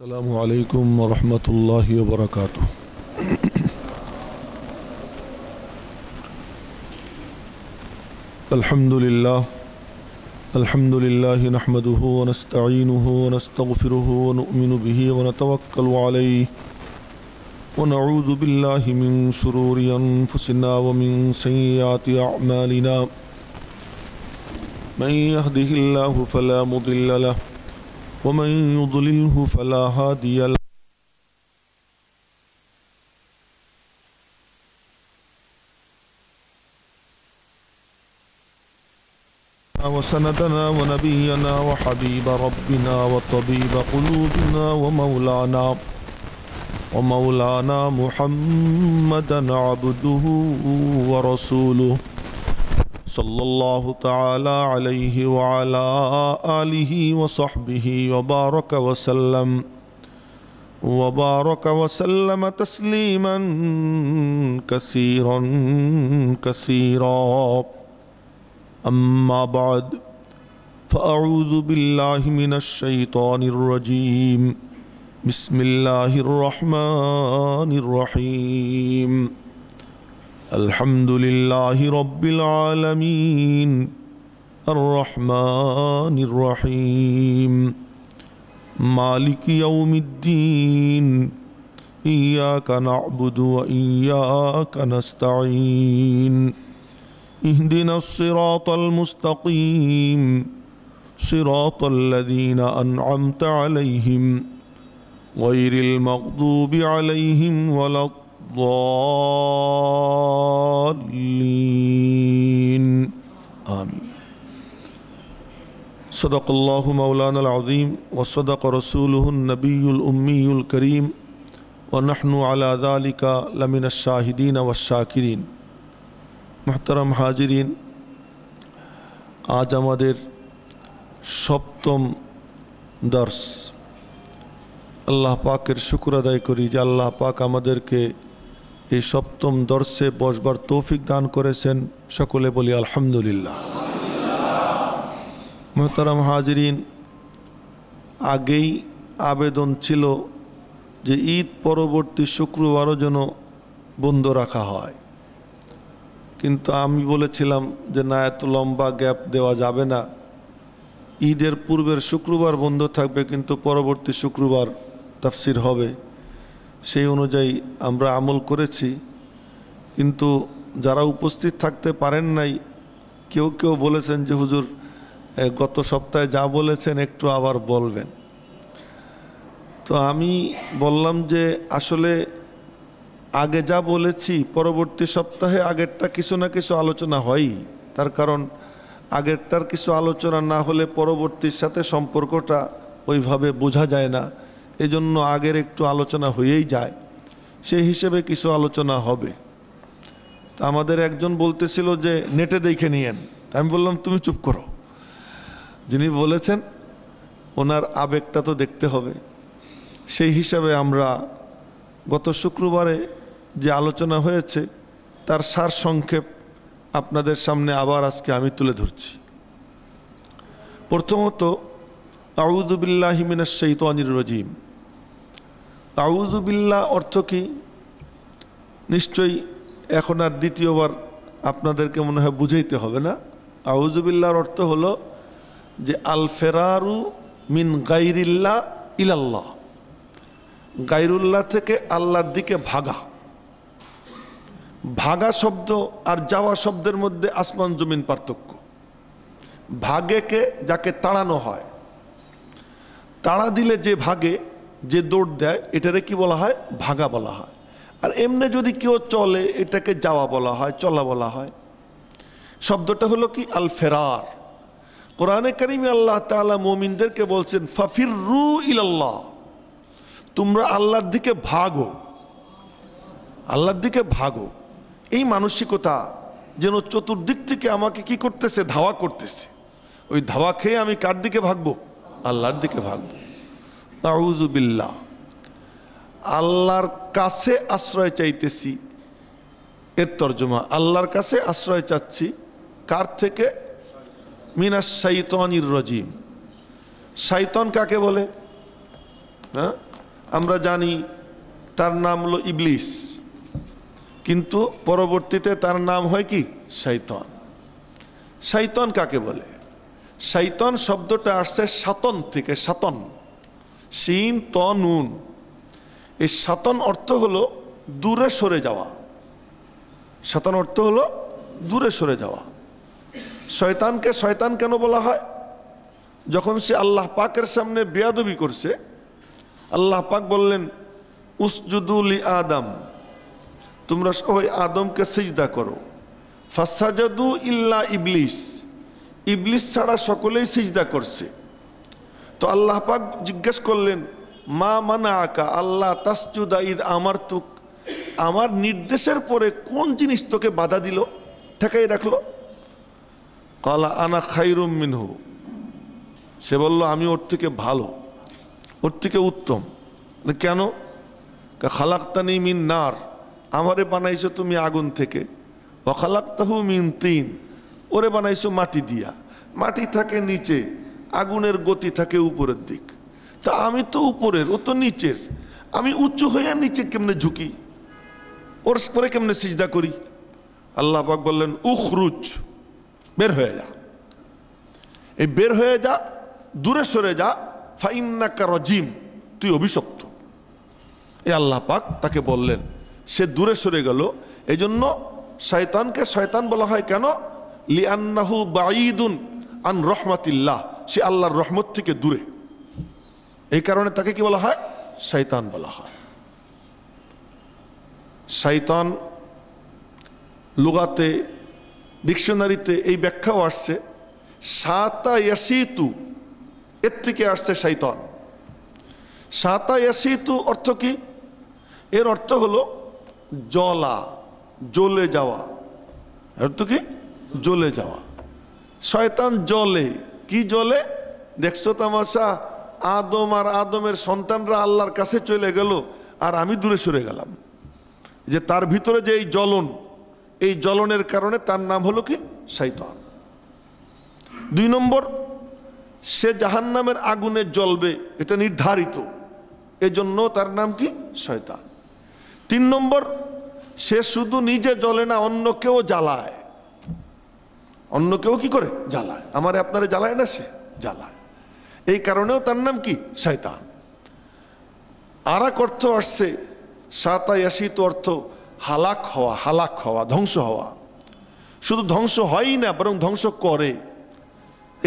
السلام عليكم ورحمة الله وبركاته. الحمد لله نحمده ونستعينه ونستغفره ونؤمن به ونتوكل عليه ونعوذ بالله من شرور أنفسنا ومن سيئات أعمالنا من يهده الله فلا مضل له ومن يضلله فلا هادي له وسندنا ونبينا وحبيب ربنا وطبيب قلوبنا ومولانا محمدا عبده ورسوله صلى الله تعالى عليه وعلى آله وصحبه وبارك وسلم تسليما كثيرا أما بعد فأعوذ بالله من الشيطان الرجيم بسم الله الرحمن الرحيم الحمد لله رب العالمين الرحمن الرحيم مالك يوم الدين إياك نعبد وإياك نستعين اهدنا الصراط المستقيم صراط الذين أنعمت عليهم غير المغضوب عليهم ولا الضالين آمين. صدق الله مولانا العظيم وصدق رسوله النبي الأمي الكريم ونحن على ذلك لمن الشاهدين والشاكرين. محترم হাজিরিন, আজ আমাদের সপ্তম দর্স। আল্লাহ পাকের শুকর আদায় করি যে আল্লাহ পাক আমাদেরকে এই সপ্তম দর্শে বসবার তৌফিক দান করেছেন। সকলে বলি আলহামদুলিল্লাহ। মুহতারাম হাজিরিন, আগেই আবেদন ছিল যে ঈদ পরবর্তী শুক্রবারও যেন বন্ধ রাখা হয়, কিন্তু আমি বলেছিলাম যে না, এত লম্বা গ্যাপ দেওয়া যাবে না। ঈদের পূর্বের শুক্রবার বন্ধ থাকবে, কিন্তু পরবর্তী শুক্রবার তাফসির হবে। সেই অনুযায়ী আমরা আমল করেছি, কিন্তু যারা উপস্থিত থাকতে পারেন নাই, কেউ কেউ বলেছেন যে হুজুর গত সপ্তাহে যা বলেছেন একটু আবার বলবেন। তো আমি বললাম যে আসলে আগে যা বলেছি পরবর্তী সপ্তাহে আগেরটা কিছু না কিছু আলোচনা হয়ই। তার কারণ আগেরটার কিছু আলোচনা না হলে পরবর্তীর সাথে সম্পর্কটা ওইভাবে বোঝা যায় না। এজন্য আগের একটু আলোচনা হয়েই যায়, সেই হিসেবে কিছু আলোচনা হবে। তা আমাদের একজন বলতেছিল যে নেটে দেখে নিয়েন। আমি বললাম তুমি চুপ করো, যিনি বলেছেন ওনার আবেগটা তো দেখতে হবে। সেই হিসাবে আমরা গত শুক্রবারে যে আলোচনা হয়েছে তার সার সংক্ষেপ আপনাদের সামনে আবার আজকে আমি তুলে ধরছি। প্রথমত, আউযু বিল্লাহি মিনাশ শাইতানির রাজিম। আউযু বিল্লাহ অর্থ কি নিশ্চয়ই এখন আর দ্বিতীয়বার আপনাদেরকে মনে হয় বুঝাইতে হবে না। আউযু বিল্লাহর অর্থ হলো যে আল ফেরারু মিন গায়রিল্লাহ ইলাল্লাহ, গায়রুল্লাহ থেকে আল্লাহর দিকে ভাগা। ভাগা শব্দ আর যাওয়া শব্দের মধ্যে আসমান জমিন পার্থক্য। ভাগেকে যাকে তাড়ানো হয়, তাড়া দিলে যে ভাগে, যে দৌড় দেয়, এটারে কি বলা হয়? ভাগা বলা হয়। আর এমনি যদি কেউ চলে এটাকে যাওয়া বলা হয়, চলা বলা হয়। শব্দটা হলো কি আল ফেরার। কোরআনে কারিমে আল্লাহ তাআলা মুমিনদেরকে বলছেন ফাফিররু ইলাল্লাহ, তোমরা আল্লাহর দিকে ভাগো, আল্লাহর দিকে ভাগো। এই মানসিকতা যেন চতুর্দিক থেকে আমাকে কি করতেছে? ধাওয়া করতেছে। ওই ধাওয়া খেয়ে আমি কার দিকে ভাগবো? আল্লাহর দিকে ভাগবো। আউযু বিল্লাহ, আল্লাহর কাছে আশ্রয় চাইতেছি। এর তর্জমা আল্লাহর কাছে আশ্রয় চাচ্ছি। কার থেকে? মিনাশ শাইতানির রাজিম। শয়তান কাকে বলে? হ্যাঁ, আমরা জানি তার নাম হলো ইবলিস, কিন্তু পরবর্তীতে তার নাম হয় কি শয়তান। শয়তান কাকে বলে? শয়তান শব্দটা আসছে শাতন থেকে, শাতন, শিন ত নুন। এই শাতন অর্থ হলো দূরে সরে যাওয়া। শাতন অর্থ হলো দূরে সরে যাওয়া। শয়তানকে শয়তান কেন বলা হয়? যখন সে আল্লাহ পাকের সামনে বেয়াদবি করছে, আল্লাহ পাক বললেন উসজুদু লি আদম, তোমরা সবাই আদমকে সিজদা করো। ফাসাজাদু ইল্লা ইবলিস, ইবলিস ছাড়া সকলেই সিজদা করছে। তো আল্লাহ পাক জিজ্ঞেস করলেন মা মানাআকা আল্লাহ তাসজুদা ইদ আমারতুক, আমার নির্দেশের পরে কোন জিনিস তোকে বাধা দিল, ঠেকাই রাখলো? ক্বালা আনা খায়রুম মিনহু, সে বলল আমি ওর থেকে ভালো, ওর থেকে উত্তম। কেন? খালাকতানি মিন নার, আমারে বানাইছো তুমি আগুন থেকে, ওয়া খালাকতাহু মিন তিন, ওরে বানাইছো মাটি দিয়া। মাটি থাকে নিচে, আগুনের গতি থাকে উপরের দিক। তা আমি তো উপরের, ও তো নিচের, আমি উঁচু হয়ে নিচে কেমনে ঝুঁকি, ওর পরে কেমনে সিজদা করি? আল্লাহ পাক বললেন উখরুজ, বের হয়ে যা, এই বের হয়ে যা, দূরে সরে যা, ফাইন্নাকা রাজিম, তুই অভিশপ্ত। এই আল্লাহ পাক তাকে বললেন, সে দূরে সরে গেল। এই জন্য শয়তানকে শয়তান বলা হয় কেন? লিআন্নাহু বাঈদুন আন রহমাতিল্লাহ, সে আল্লাহর রহমত থেকে দূরে, এই কারণে তাকে কি বলা হয়? শয়তান বলা হয়। শয়তান লুগাতে, ডিকশনারিতে এই ব্যাখ্যাও আসছে, শাতা ইয়াসিতু, এর থেকে আসছে শয়তান। শাতা ইয়াসিতু অর্থ কি? এর অর্থ হলো জ্বলা, জ্বলে যাওয়া। অর্থ কি? জ্বলে যাওয়া। শয়তান জ্বলে, কি জ্বলে? দেখছো তামাশা, আদম আর আদমের সন্তানরা আল্লাহর কাছে চলে গেল আর আমি দূরে সরে গেলাম। যে তার ভিতরে যে এই জ্বলন, এই জ্বলনের কারণে তার নাম হলো কি? শয়তান। 2 নম্বর, সে জাহান্নামের আগুনে জ্বলবে, এটা নির্ধারিত, এজন্য তার নাম কি? শয়তান। 3 নম্বর, সে শুধু নিজে জ্বলে না, অন্য কেউ জ্বালায়। অন্য কেউ কি করে? জ্বালায়। আমারে আপনারে জ্বালায় না, সে জ্বালায়, এই কারণেও তার নাম কি? শয়তান। আর এক অর্থ আসছে শাতা ইয়াসিতু, অর্থ হালাক হওয়া, হালাক হওয়া, ধ্বংস হওয়া। শুধু ধ্বংস হয়ই না, বরং ধ্বংস করে,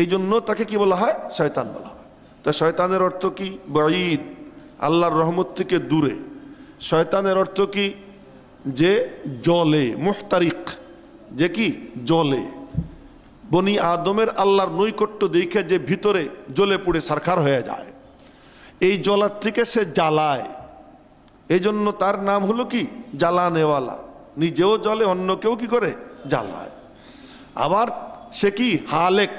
এই জন্য তাকে কি বলা হয়? শয়তান বলা হয়। তা শয়তানের অর্থ কি? বাঈদ, আল্লাহর রহমত থেকে দূরে। শয়তানের অর্থ কি? যে জ্বলে, মুহতারিক, যে কি? জ্বলে। বনি আদমের আল্লাহর নৈকট্য দেখে যে ভিতরে জ্বলে পুড়ে সারখার হয়ে যায়, এই জ্বলার থেকে সে জ্বালায়, এই জন্য তার নাম হলো কি? জ্বালানেওয়ালা। নিজেও জ্বলে, অন্যকেও কি করে? জ্বালায়। আবার সে কি? হালেক,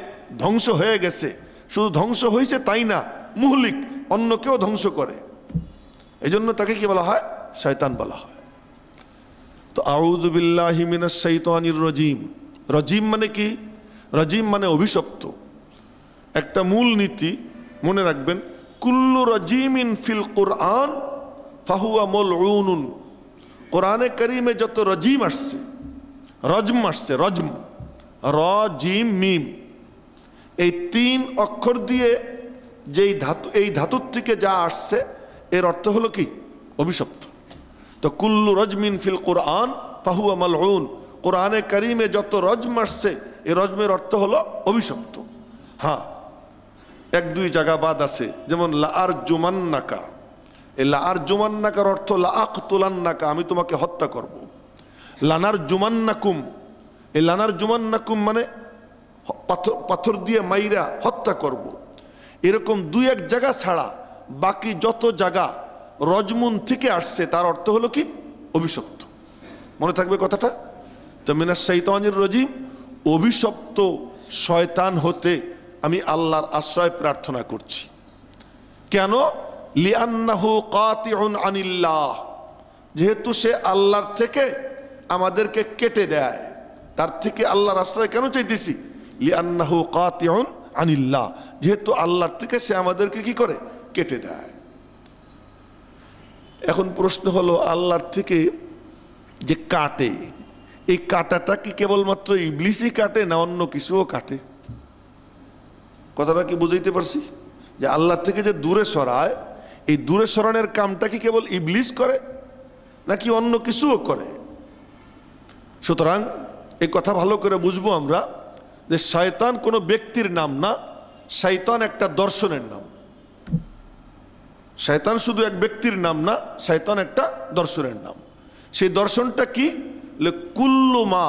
ধ্বংস হয়ে গেছে। শুধু ধ্বংস হয়েছে তাই না, মুহলিক, অন্যকেও ধ্বংস করে, এই জন্য তাকে কি বলা হয়? শয়তান বলা হয়। তো আউযু বিল্লাহি মিনাশ শাইতানির রাজিম। রাজিম মানে কি? রাজিম মানে অভিশপ্ত। একটা মূল নীতি মনে রাখবেন, কুল্লু রাজিমিন ফিল কুরআন ফাহুয়া মালউনুন। কোরআনে কারীমে যত রাজিম আসছে, রজম আসছে, রজম, র জিম মিম, এই 3 অক্ষর দিয়ে যেই ধাতু, এই ধাতুর থেকে যা আসছে, এর অর্থ হলো কি? অভিশপ্ত। তো কুল্লু রজমিন ফিল কুরআন ফাহুয়া মালউন, কোরআনে কারীমে যত রজম আসছে, এই রজমের অর্থ হলো অভিশপ্ত। হ্যাঁ, 1-2 জায়গা বাদ আছে, যেমন লা আরজুমান্নাকা, এই লা আরজুমান্নাকার অর্থ লা আকতুলান্নাকা, আমি তোমাকে হত্যা করব। লানার জুমান্নাকুম, এই লানার জুমান্নাকুম মানে পাথর দিয়ে মাইরা হত্যা করব। এরকম 2-1 জায়গা ছাড়া বাকি যত জায়গা রজমুন থেকে আসছে, তার অর্থ হলো কি? অভিশপ্ত। মনে থাকবে কথাটা? তো মিনাশ শাইতানির রাজিম, অভিশপ্ত শয়তান হতে আমি আল্লাহর আশ্রয় প্রার্থনা করছি। কেন? লিআন্নাহু কাতিউন আনিল্লাহ, যেহেতু সে আল্লাহর থেকে আমাদেরকে কেটে দেয়, তার থেকে আল্লাহর আশ্রয় কেন চাইতেছি? লিআন্নাহু কাতিউন আনিল্লাহ, যেহেতু আল্লাহর থেকে সে আমাদেরকে কি করে? কেটে দেয়। এখন প্রশ্ন হলো, আল্লাহর থেকে যে কাটে, এই কাটাটা কি কেবলমাত্র ইবলিসই কাটে না অন্য কিছুও কাটে? কথাটা কি বুঝাইতে পারছি? যে আল্লাহর থেকে যে দূরে সরায়, এই দূরে সরানোর কামটা কি কেবল ইবলিস করে নাকি অন্য কিছুও করে? সুতরাং এই কথা ভালো করে বুঝবো আমরা যে শয়তান কোনো ব্যক্তির নাম না, শয়তান একটা দর্শনের নাম। শয়তান শুধু এক ব্যক্তির নাম না, শয়তান একটা দর্শনের নাম। সেই দর্শনটা কি? কুল্লু মা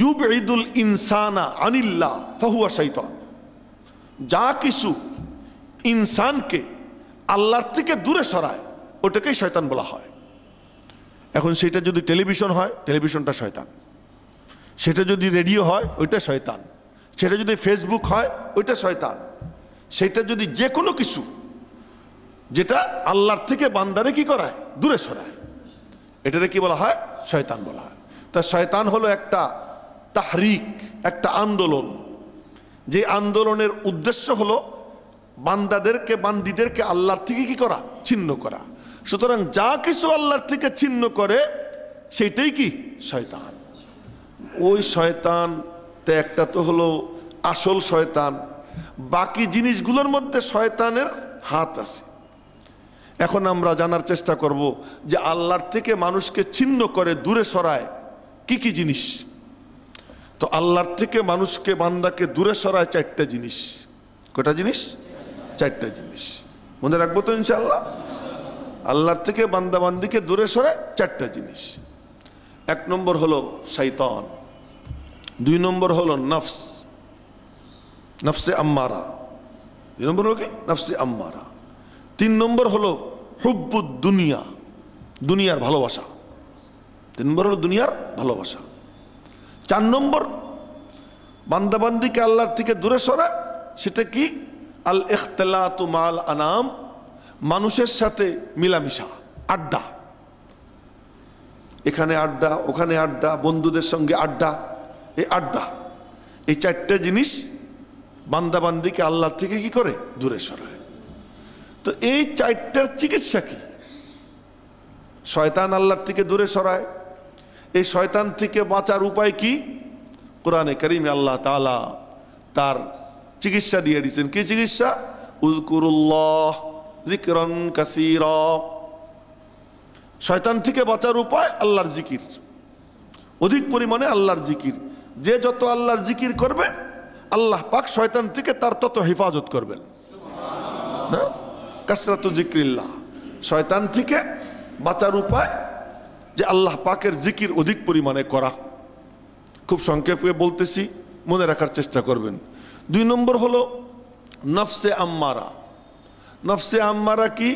ইউবঈদুল ইনসানা আনিল্লাহ ফাহুয়া শয়তান। যা কিছু ইনসানকে আল্লাহর থেকে দূরে সরায় ওটাকেই শয়তান বলা হয়। এখন সেটা যদি টেলিভিশন হয়, টেলিভিশনটা শয়তান। সেটা যদি রেডিও হয়, ওইটা শয়তান। সেটা যদি ফেসবুক হয়, ওইটা শয়তান। সেটা যদি যে কোনো কিছু যেটা আল্লাহর থেকে বান্দারে কি করায়, দূরে সরায়, এটারে কি বলা হয়? শয়তান বলা হয়। তা শয়তান হলো একটা তাহরিক, একটা আন্দোলন, যে আন্দোলনের উদ্দেশ্য হলো বান্দাদেরকে, বান্দীদেরকে আল্লাহর থেকে কি করা, ছিন্ন করা। সুতরাং যা কিছু আল্লাহর থেকে ছিন্ন করে সেইটাই কি শয়তান। ওই শয়তান তে একটা তো হলো আসল শয়তান, বাকি জিনিসগুলোর মধ্যে শয়তানের হাত আছে। এখন আমরা জানার চেষ্টা করব যে আল্লাহর থেকে মানুষকে ছিন্ন করে দূরে সরায় কি কি জিনিস। তো আল্লাহর থেকে মানুষকে, বান্দাকে দূরে সরায় চারটা জিনিস। কয়টা জিনিস? চারটা জিনিস। মনে রাখবো তো ইনশাআল্লাহ? আল্লাহর থেকে বান্দা বান্দিকে দূরে সরায় চারটা জিনিস। এক নম্বর হলো শয়তান, দুই নম্বর হলো নফস, নফসে আম্মারা, দুই নম্বর হলো কি নফসে আম্মারা, তিন নম্বর হলো হুব্বুদ দুনিয়া, দুনিয়ার ভালোবাসা, তিন নম্বর হলো দুনিয়ার ভালোবাসা। চার নম্বর বান্দাবান্দিকে আল্লাহর থেকে দূরে সরা, সেটা কি? আল ইখতিলাতু মাল আনাম, মানুষের সাথে মিলামিশা, আড্ডা, এখানে আড্ডা, ওখানে আড্ডা, বন্ধুদের সঙ্গে আড্ডা, এই আড্ডা, এই চারটে জিনিস বান্দাবান্দিকে আল্লাহর থেকে কি করে, দূরে সরায়। তো এই চারটার চিকিৎসা কি? শয়তান আল্লাহর থেকে দূরে সরায়, এই শয়তান থেকে বাঁচার উপায় কি? কোরআনে কারিমে আল্লাহ তাআলা তার চিকিৎসা দিয়ে দিয়েছেন। কি চিকিৎসা? উযকুরুল্লাহ যিকরান কাসীরা। শয়তান থেকে বাঁচার উপায় আল্লাহর জিকির, অধিক পরিমাণে আল্লাহর জিকির। যে যত আল্লাহর জিকির করবে আল্লাহ পাক শয়তান থেকে তার তত হেফাজত করবেন। না, কাসরাতু যিকরিল্লাহ। শয়তান থেকে বাঁচার উপায় যে আল্লাহ পাকের জিকির অধিক পরিমাণে করা। খুব সংক্ষেপে বলতেছি, মনে রাখার চেষ্টা করবেন। দুই নম্বর হলো নফসে আম্মারা। নফসে আম্মারা কি?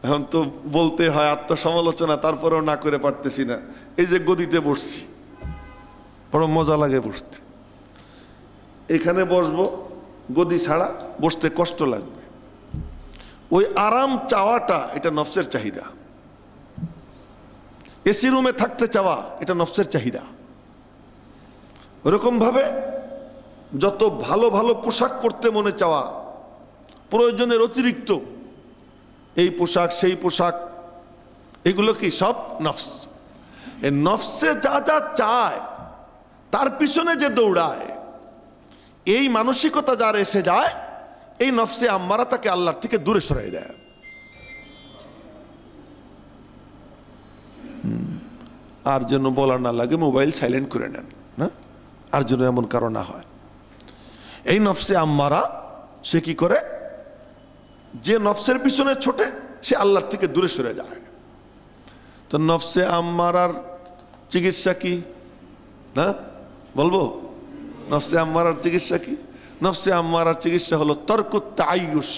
এখন তো বলতে হয় আত্মসমালোচনা, তারপরেও না করে পারতেছি না। এই যে গদিতে বসছি, বড় মজা লাগে বসতে। এখানে বসবো, গদি ছাড়া বসতে কষ্ট লাগবে। ওই আরাম চাওয়াটা এটা নফসের চাহিদা। এসি রুমে থাকতে চাওয়া এটা নফসের চাহিদা। ওরকম ভাবে যত ভালো ভালো পোশাক পরতে মনে চাওয়া, প্রয়োজনের অতিরিক্ত এই পোশাক সেই পোশাক, এগুলো কি সব নফস। এই নফসে যা যা চায় তার পিছনে যে দৌড়ায়, এই মানসিকতা যার এসে যায়, এই নফসে আম্মারা তাকে আল্লাহর থেকে দূরে সরাই দেয়। আর যেন বলা না লাগে মোবাইল সাইলেন্ট করে নেন, না, আর যেন এমন কারণ না হয়। এই নফসে আম্মারা সে কি করে? যে নফসের পিছনে ছোটে সে আল্লাহর থেকে দূরে সরে যায়। তো নফসে আম্মারার চিকিৎসা কি? না বলবো? নফসে আম্মারার চিকিৎসা কি? নফসে আম্মারার চিকিৎসা হলো তরকুত তাআয়ুশ,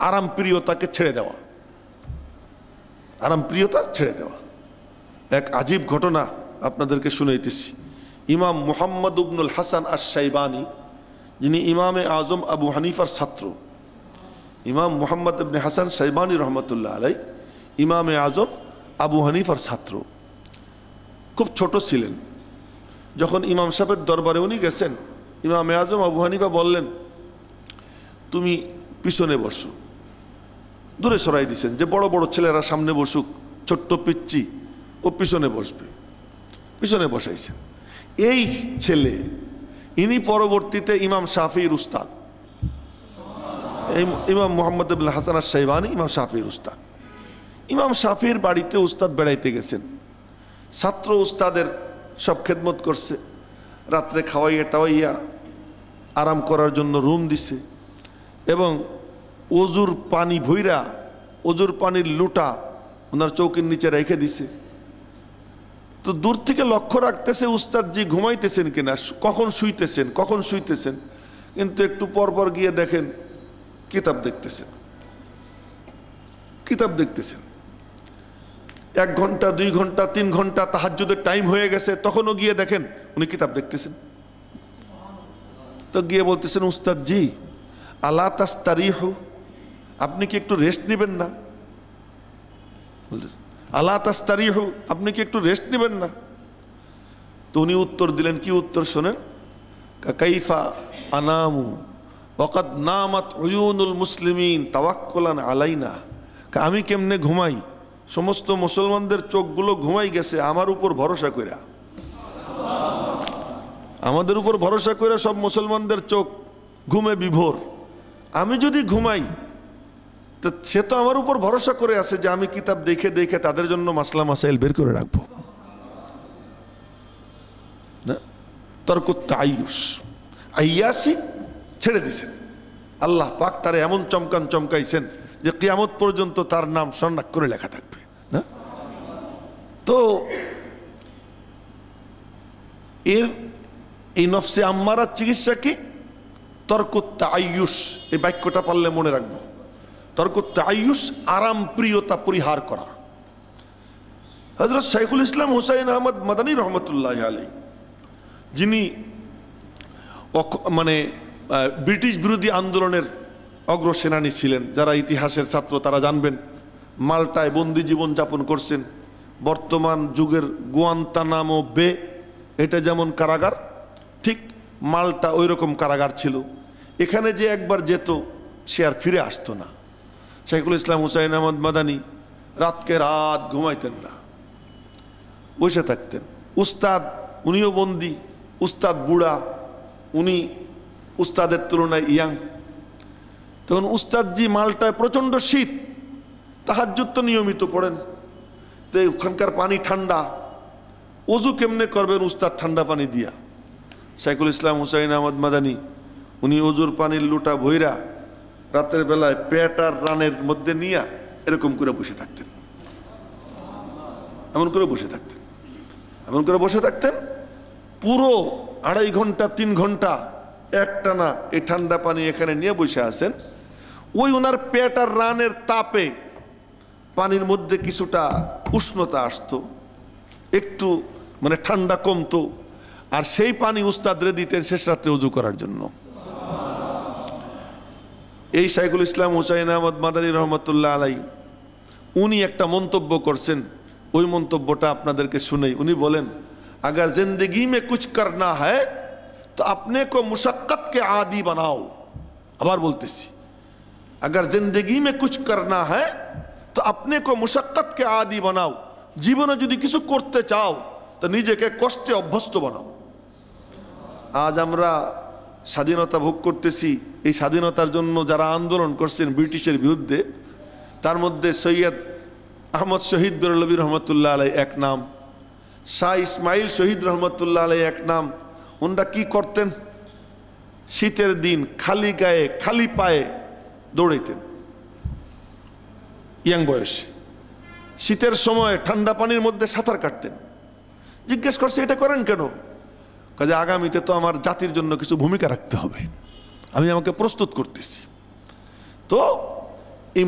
আরাম প্রিয়তাকে ছেড়ে দেওয়া, আরাম প্রিয়তা ছেড়ে দেওয়া। এক আজীব ঘটনা আপনাদেরকে শুনাইতেছি। ইমাম মুহাম্মদ ইবনুল হাসান আশ-শাইবানি, যিনি ইমামে আজম আবু হানিফার ছাত্র, ইমাম মুহাম্মদ ইবনে হাসান শাইবানি রহমতুল্লাহ আলাই, ইমামে আজম আবু হানিফার ছাত্র, খুব ছোট ছিলেন। যখন ইমাম সাহেবের দরবারে উনি গেছেন, ইমামে আজম আবু হানিফা বললেন, তুমি পিছনে বসো। দূরে সরাই দিয়েছেন, যে বড় বড় ছেলেরা সামনে বসুক, ছোট্ট পিচ্চি ও পিছনে বসবে, পিছনে বসাইছেন। এই ছেলে ইনি পরবর্তীতে ইমাম শাফির উস্তাদ, ইমাম মুহাম্মদ ইবনে হাসান আশ-শাইবানি ইমাম শাফির উস্তাদ। ইমাম শাফির বাড়িতে উস্তাদ বেড়াইতে গেছেন, ছাত্র উস্তাদের সব খেদমত করছে, রাত্রে খাওয়াইয়া টাওয়াইয়া আরাম করার জন্য রুম দিছে, এবং অজুর পানি ভইরা, অজুর পানির লুটা ওনার চৌকির নিচে রেখে দিছে। তো দূর থেকে লক্ষ্য রাখতেছে উস্তাদজি ঘুমাইতেছেন কিনা, কখন শুইতেছেন, কিন্তু একটু পর পর গিয়ে দেখেন কিতাব দেখতেছেন। 1 ঘন্টা 2 ঘন্টা 3 ঘন্টা তাহাজ্জুদের টাইম হয়ে গেছে, তখনও গিয়ে দেখেন উনি কিতাব দেখতেছেন। তো গিয়ে বলতেছেন, উস্তাদজি আলা তাস্তারিহু, আপনি কি একটু রেস্ট নেবেন না? আলা তাস্তারিহু, আপনি কি একটু রেস্ট নেবেন না? তো উনি উত্তর দিলেন, কি উত্তর শোনেন, কাইফা আনামু ওয়াকাদ নামাত উয়ুনুল মুসলিমিন তাওয়াক্কুলান আলাইনা, আমি কেমনে ঘুমাই, সমস্ত মুসলমানদের চোখগুলো ঘুমাই গেছে আমার উপর ভরসা কইরা, আমাদের উপর ভরসা কইরা সব মুসলমানদের চোখ ঘুমে বিভোর, আমি যদি ঘুমাই তো সে তো আমার উপর ভরসা করে আছে যে আমি কিতাব দেখে দেখে তাদের জন্য মাসলা মাসাইল বের করে রাখবো না। তর্কুত তাইয়ুস, আইয়াসি ছেড়ে দিছেন। আল্লাহ পাক তারে এমন চমকাইছেন যে কিয়ামত পর্যন্ত তার নাম স্বর্ণাক্ষরে করে লেখা থাকবে না। তো এই নফসে আম্মারার চিকিৎসা কি? তর্কুত তাইয়ুস, এই বাক্যটা পারলে মনে রাখবো। তর্কুত তাইয়ুস, আরাম প্রিয়তা পরিহার করা। হযরত শাইখুল ইসলাম হুসাইন আহমদ মাদানী রহমতুল্লাহ আলাইহি, যিনি মানে ব্রিটিশ বিরোধী আন্দোলনের অগ্রসেনানী ছিলেন, যারা ইতিহাসের ছাত্র তারা জানবেন, মাল্টায় বন্দি জীবন যাপন করছেন। বর্তমান যুগের গুয়ান্তানামো বে, এটা যেমন কারাগার, ঠিক মাল্টা ওই রকম কারাগার ছিল। এখানে যে একবার যেত সে আর ফিরে আসতো না। শাইখুল ইসলাম হুসাইন আহমদ মাদানী রাতকে রাত ঘুমাইতেন না, বসে থাকতেন। উস্তাদ, উনিও বন্দি, উস্তাদ বুড়া, উনি উস্তাদের তুলনায় ইয়াং। তখন উস্তাদজি মাল্টায় প্রচণ্ড শীত, তাহাজ্জুদ তো নিয়মিত পড়েন, তো ওখানকার পানি ঠান্ডা, ওযু কেমনে করবেন উস্তাদ ঠান্ডা পানি দিয়া। শাইখুল ইসলাম হুসাইন আহমদ মাদানী উনি ওজুর পানির লুটা ভইরা রাতের বেলায় পেট আর রানের মধ্যে নিয়ে এরকম করে বসে থাকতেন, এমন করে বসে থাকতেন পুরো 2.5 ঘন্টা 3 ঘন্টা একটানা এই ঠান্ডা পানি এখানে নিয়ে বসে আছেন। ওই ওনার পেট আর রানের তাপে পানির মধ্যে কিছুটা উষ্ণতা আসতো, একটু মানে ঠান্ডা কমতো, আর সেই পানি উস্তাদরে দিতেন শেষ রাত্রে ওযু করার জন্য। এই শাইখুল ইসলাম হুসাইন আহমদ মাদানী রহমতুল্লাহ আলাইহি উনি একটা মন্তব্য করছেন, ওই মন্তব্যটা আপনাদেরকে শুনেই। উনি বলেন, अगर जिंदगी में कुछ करना है तो अपने को मुशक्कत के आदी बनाओ। আবার বলতেছি, अगर जिंदगी में कुछ करना है तो अपने को मुशक्कत के आदी बनाओ। জীবনে যদি কিছু করতে চাও তো নিজেকে কষ্টে অভ্যস্ত বানাও। আজ আমরা স্বাধীনতা ভোগ করতেছি, এই স্বাধীনতার জন্য যারা আন্দোলন করছেন ব্রিটিশের বিরুদ্ধে, তার মধ্যে সৈয়দ আহমদ শহীদ বেরলভী রহমতুল্লাহ আলাইহি এক নাম, শাহ ইসমাইল শহীদ রহমতুল্লাহ আলাইহি এক নাম। ওনারা কি করতেন? শীতের দিন খালি গায়ে খালি পায়ে দৌড়াইতেন, ইয়াং বয়সে। শীতের সময় ঠান্ডা পানির মধ্যে সাঁতার কাটতেন। জিজ্ঞেস করছে, এটা করেন কেন? কাজে আগামীতে তো আমার জাতির জন্য কিছু ভূমিকা রাখতে হবে, আমি আমাকে প্রস্তুত করতেছি। তো এই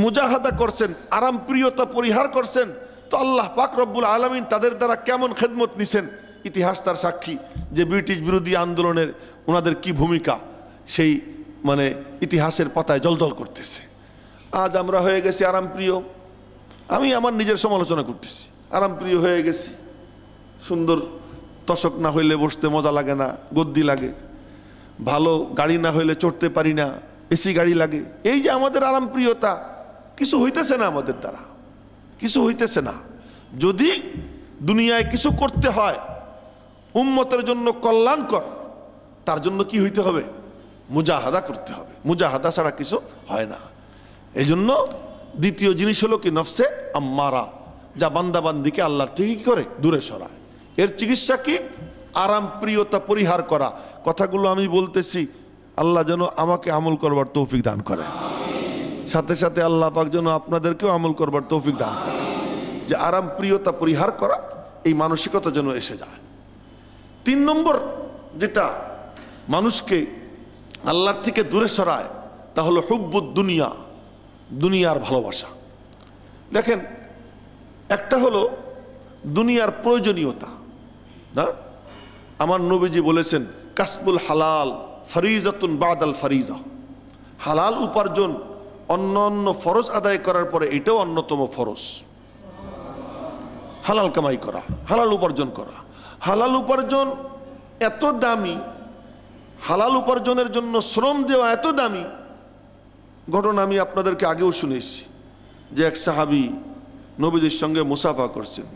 মুজাহাদা করছেন, আরাম প্রিয়তা পরিহার করছেন। তো আল্লাহ পাক রব্বুল আলামিন তাদের দ্বারা কেমন খেদমত নিছেন, ইতিহাস তার সাক্ষী। যে ব্রিটিশ বিরোধী আন্দোলনের ওনাদের কি ভূমিকা, সেই মানে ইতিহাসের পাতায় জলজল করতেছে। আজ আমরা হয়ে গেছি আরাম প্রিয়। আমি আমার নিজের সমালোচনা করতেছি, আরাম প্রিয় হয়ে গেছি। সুন্দর তশক না হইলে বসতে মজা লাগে না, গদ্দি লাগে। ভালো গাড়ি না হইলে চড়তে পারি না, এসি গাড়ি লাগে, এই যে আমাদের আরামপ্রিয়তা, কিছু হইতেছে না আমাদের দ্বারা, কিছু হইতেছে না। যদি দুনিয়ায় কিছু করতে হয় উম্মতের জন্য কল্যাণকর, তার জন্য কি হইতে হবে? মুজাহাদা করতে হবে, মুজাহাদা ছাড়া কিছু হয় না। এই জন্য দ্বিতীয় জিনিস হলো কি? নফসে আম্মারা, যা বান্দাবান্দিকে আল্লাহর থেকে কি করে? দূরে সরায়। এর চিকিৎসা কি? আরাম প্রিয়তা পরিহার করা। কথাগুলো আমি বলতেছি, আল্লাহ যেন আমাকে আমল করবার তৌফিক দান করে, সাথে সাথে আল্লাহ পাক যেন আপনাদেরকেও আমল করবার তৌফিক দান করে, যে আরাম প্রিয়তা পরিহার করা, এই মানসিকতা যেন এসে যায়। 3 নম্বর যেটা মানুষকে আল্লাহর থেকে দূরে সরায়, তা হলো হুব্বুদ দুনিয়া, দুনিয়ার ভালোবাসা। দেখেন, একটা হলো দুনিয়ার প্রয়োজনীয়তা, না? আমার নবীজি বলেছেন, কাসবুল হালাল ফরিজাতুন বাদাল ফরিজা। হালাল উপার্জন অন্য অন্য ফরজ আদায় করার পরে এটাও অন্যতম ফরজ। হালাল কামাই করা, হালাল উপার্জন করা। হালাল উপার্জন এত দামি, হালাল উপার্জনের জন্য শ্রম দেওয়া এত দামি। ঘটনা আমি আপনাদেরকে আগেও শুনেছি, যে এক সাহাবী নবীজির সঙ্গে মুসাফা করছেন।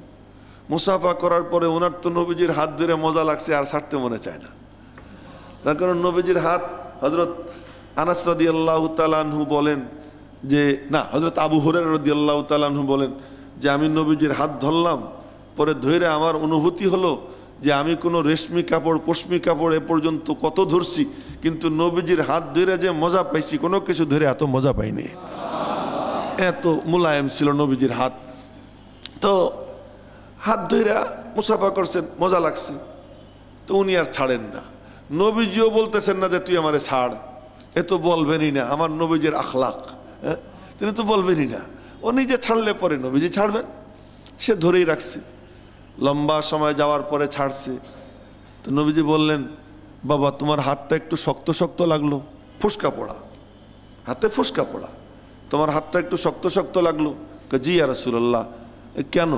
মুসাফা করার পরে ওনার তো নবীজির হাত ধরে মজা লাগছে, আর ছাড়তে মনে চায় না। তার কারণ নবীজির হাত, হযরত আনাস রাদিয়াল্লাহু তাআলা আনহু বলেন যে, না, হযরত আবু হুরায়রা রাদিয়াল্লাহু তাআলা আনহু বলেন যে, আমি নবীজির হাত ধরলাম, পরে ধরে আমার অনুভূতি হলো যে আমি কোনো রেশমি কাপড়, পশমি কাপড় এ পর্যন্ত কত ধরছি, কিন্তু নবীজির হাত ধরে যে মজা পাইছি, কোনো কিছু ধরে এত মজা পাইনি। এত মুলায়েম ছিল নবীজির হাত। তো হাত ধইরা মুসাফা করছেন, মজা লাগছে, তো উনি আর ছাড়েন না। নবীজিও বলতেছেন না যে তুই আমারে ছাড়, এ তো বলবেনই না, আমার নবীজির আখলাক, হ্যাঁ, তিনি তো বলবেনই না। ও নিজে ছাড়লে পরে নবীজি ছাড়বেন, সে ধরেই রাখছে। লম্বা সময় যাওয়ার পরে ছাড়ছে, তো নবীজি বললেন, বাবা তোমার হাতটা একটু শক্ত শক্ত লাগলো, ফুসকা পড়া, হাতে ফুসকা পড়া, তোমার হাতটা একটু শক্ত শক্ত লাগলো। জি ইয়া রাসূলুল্লাহ, কেন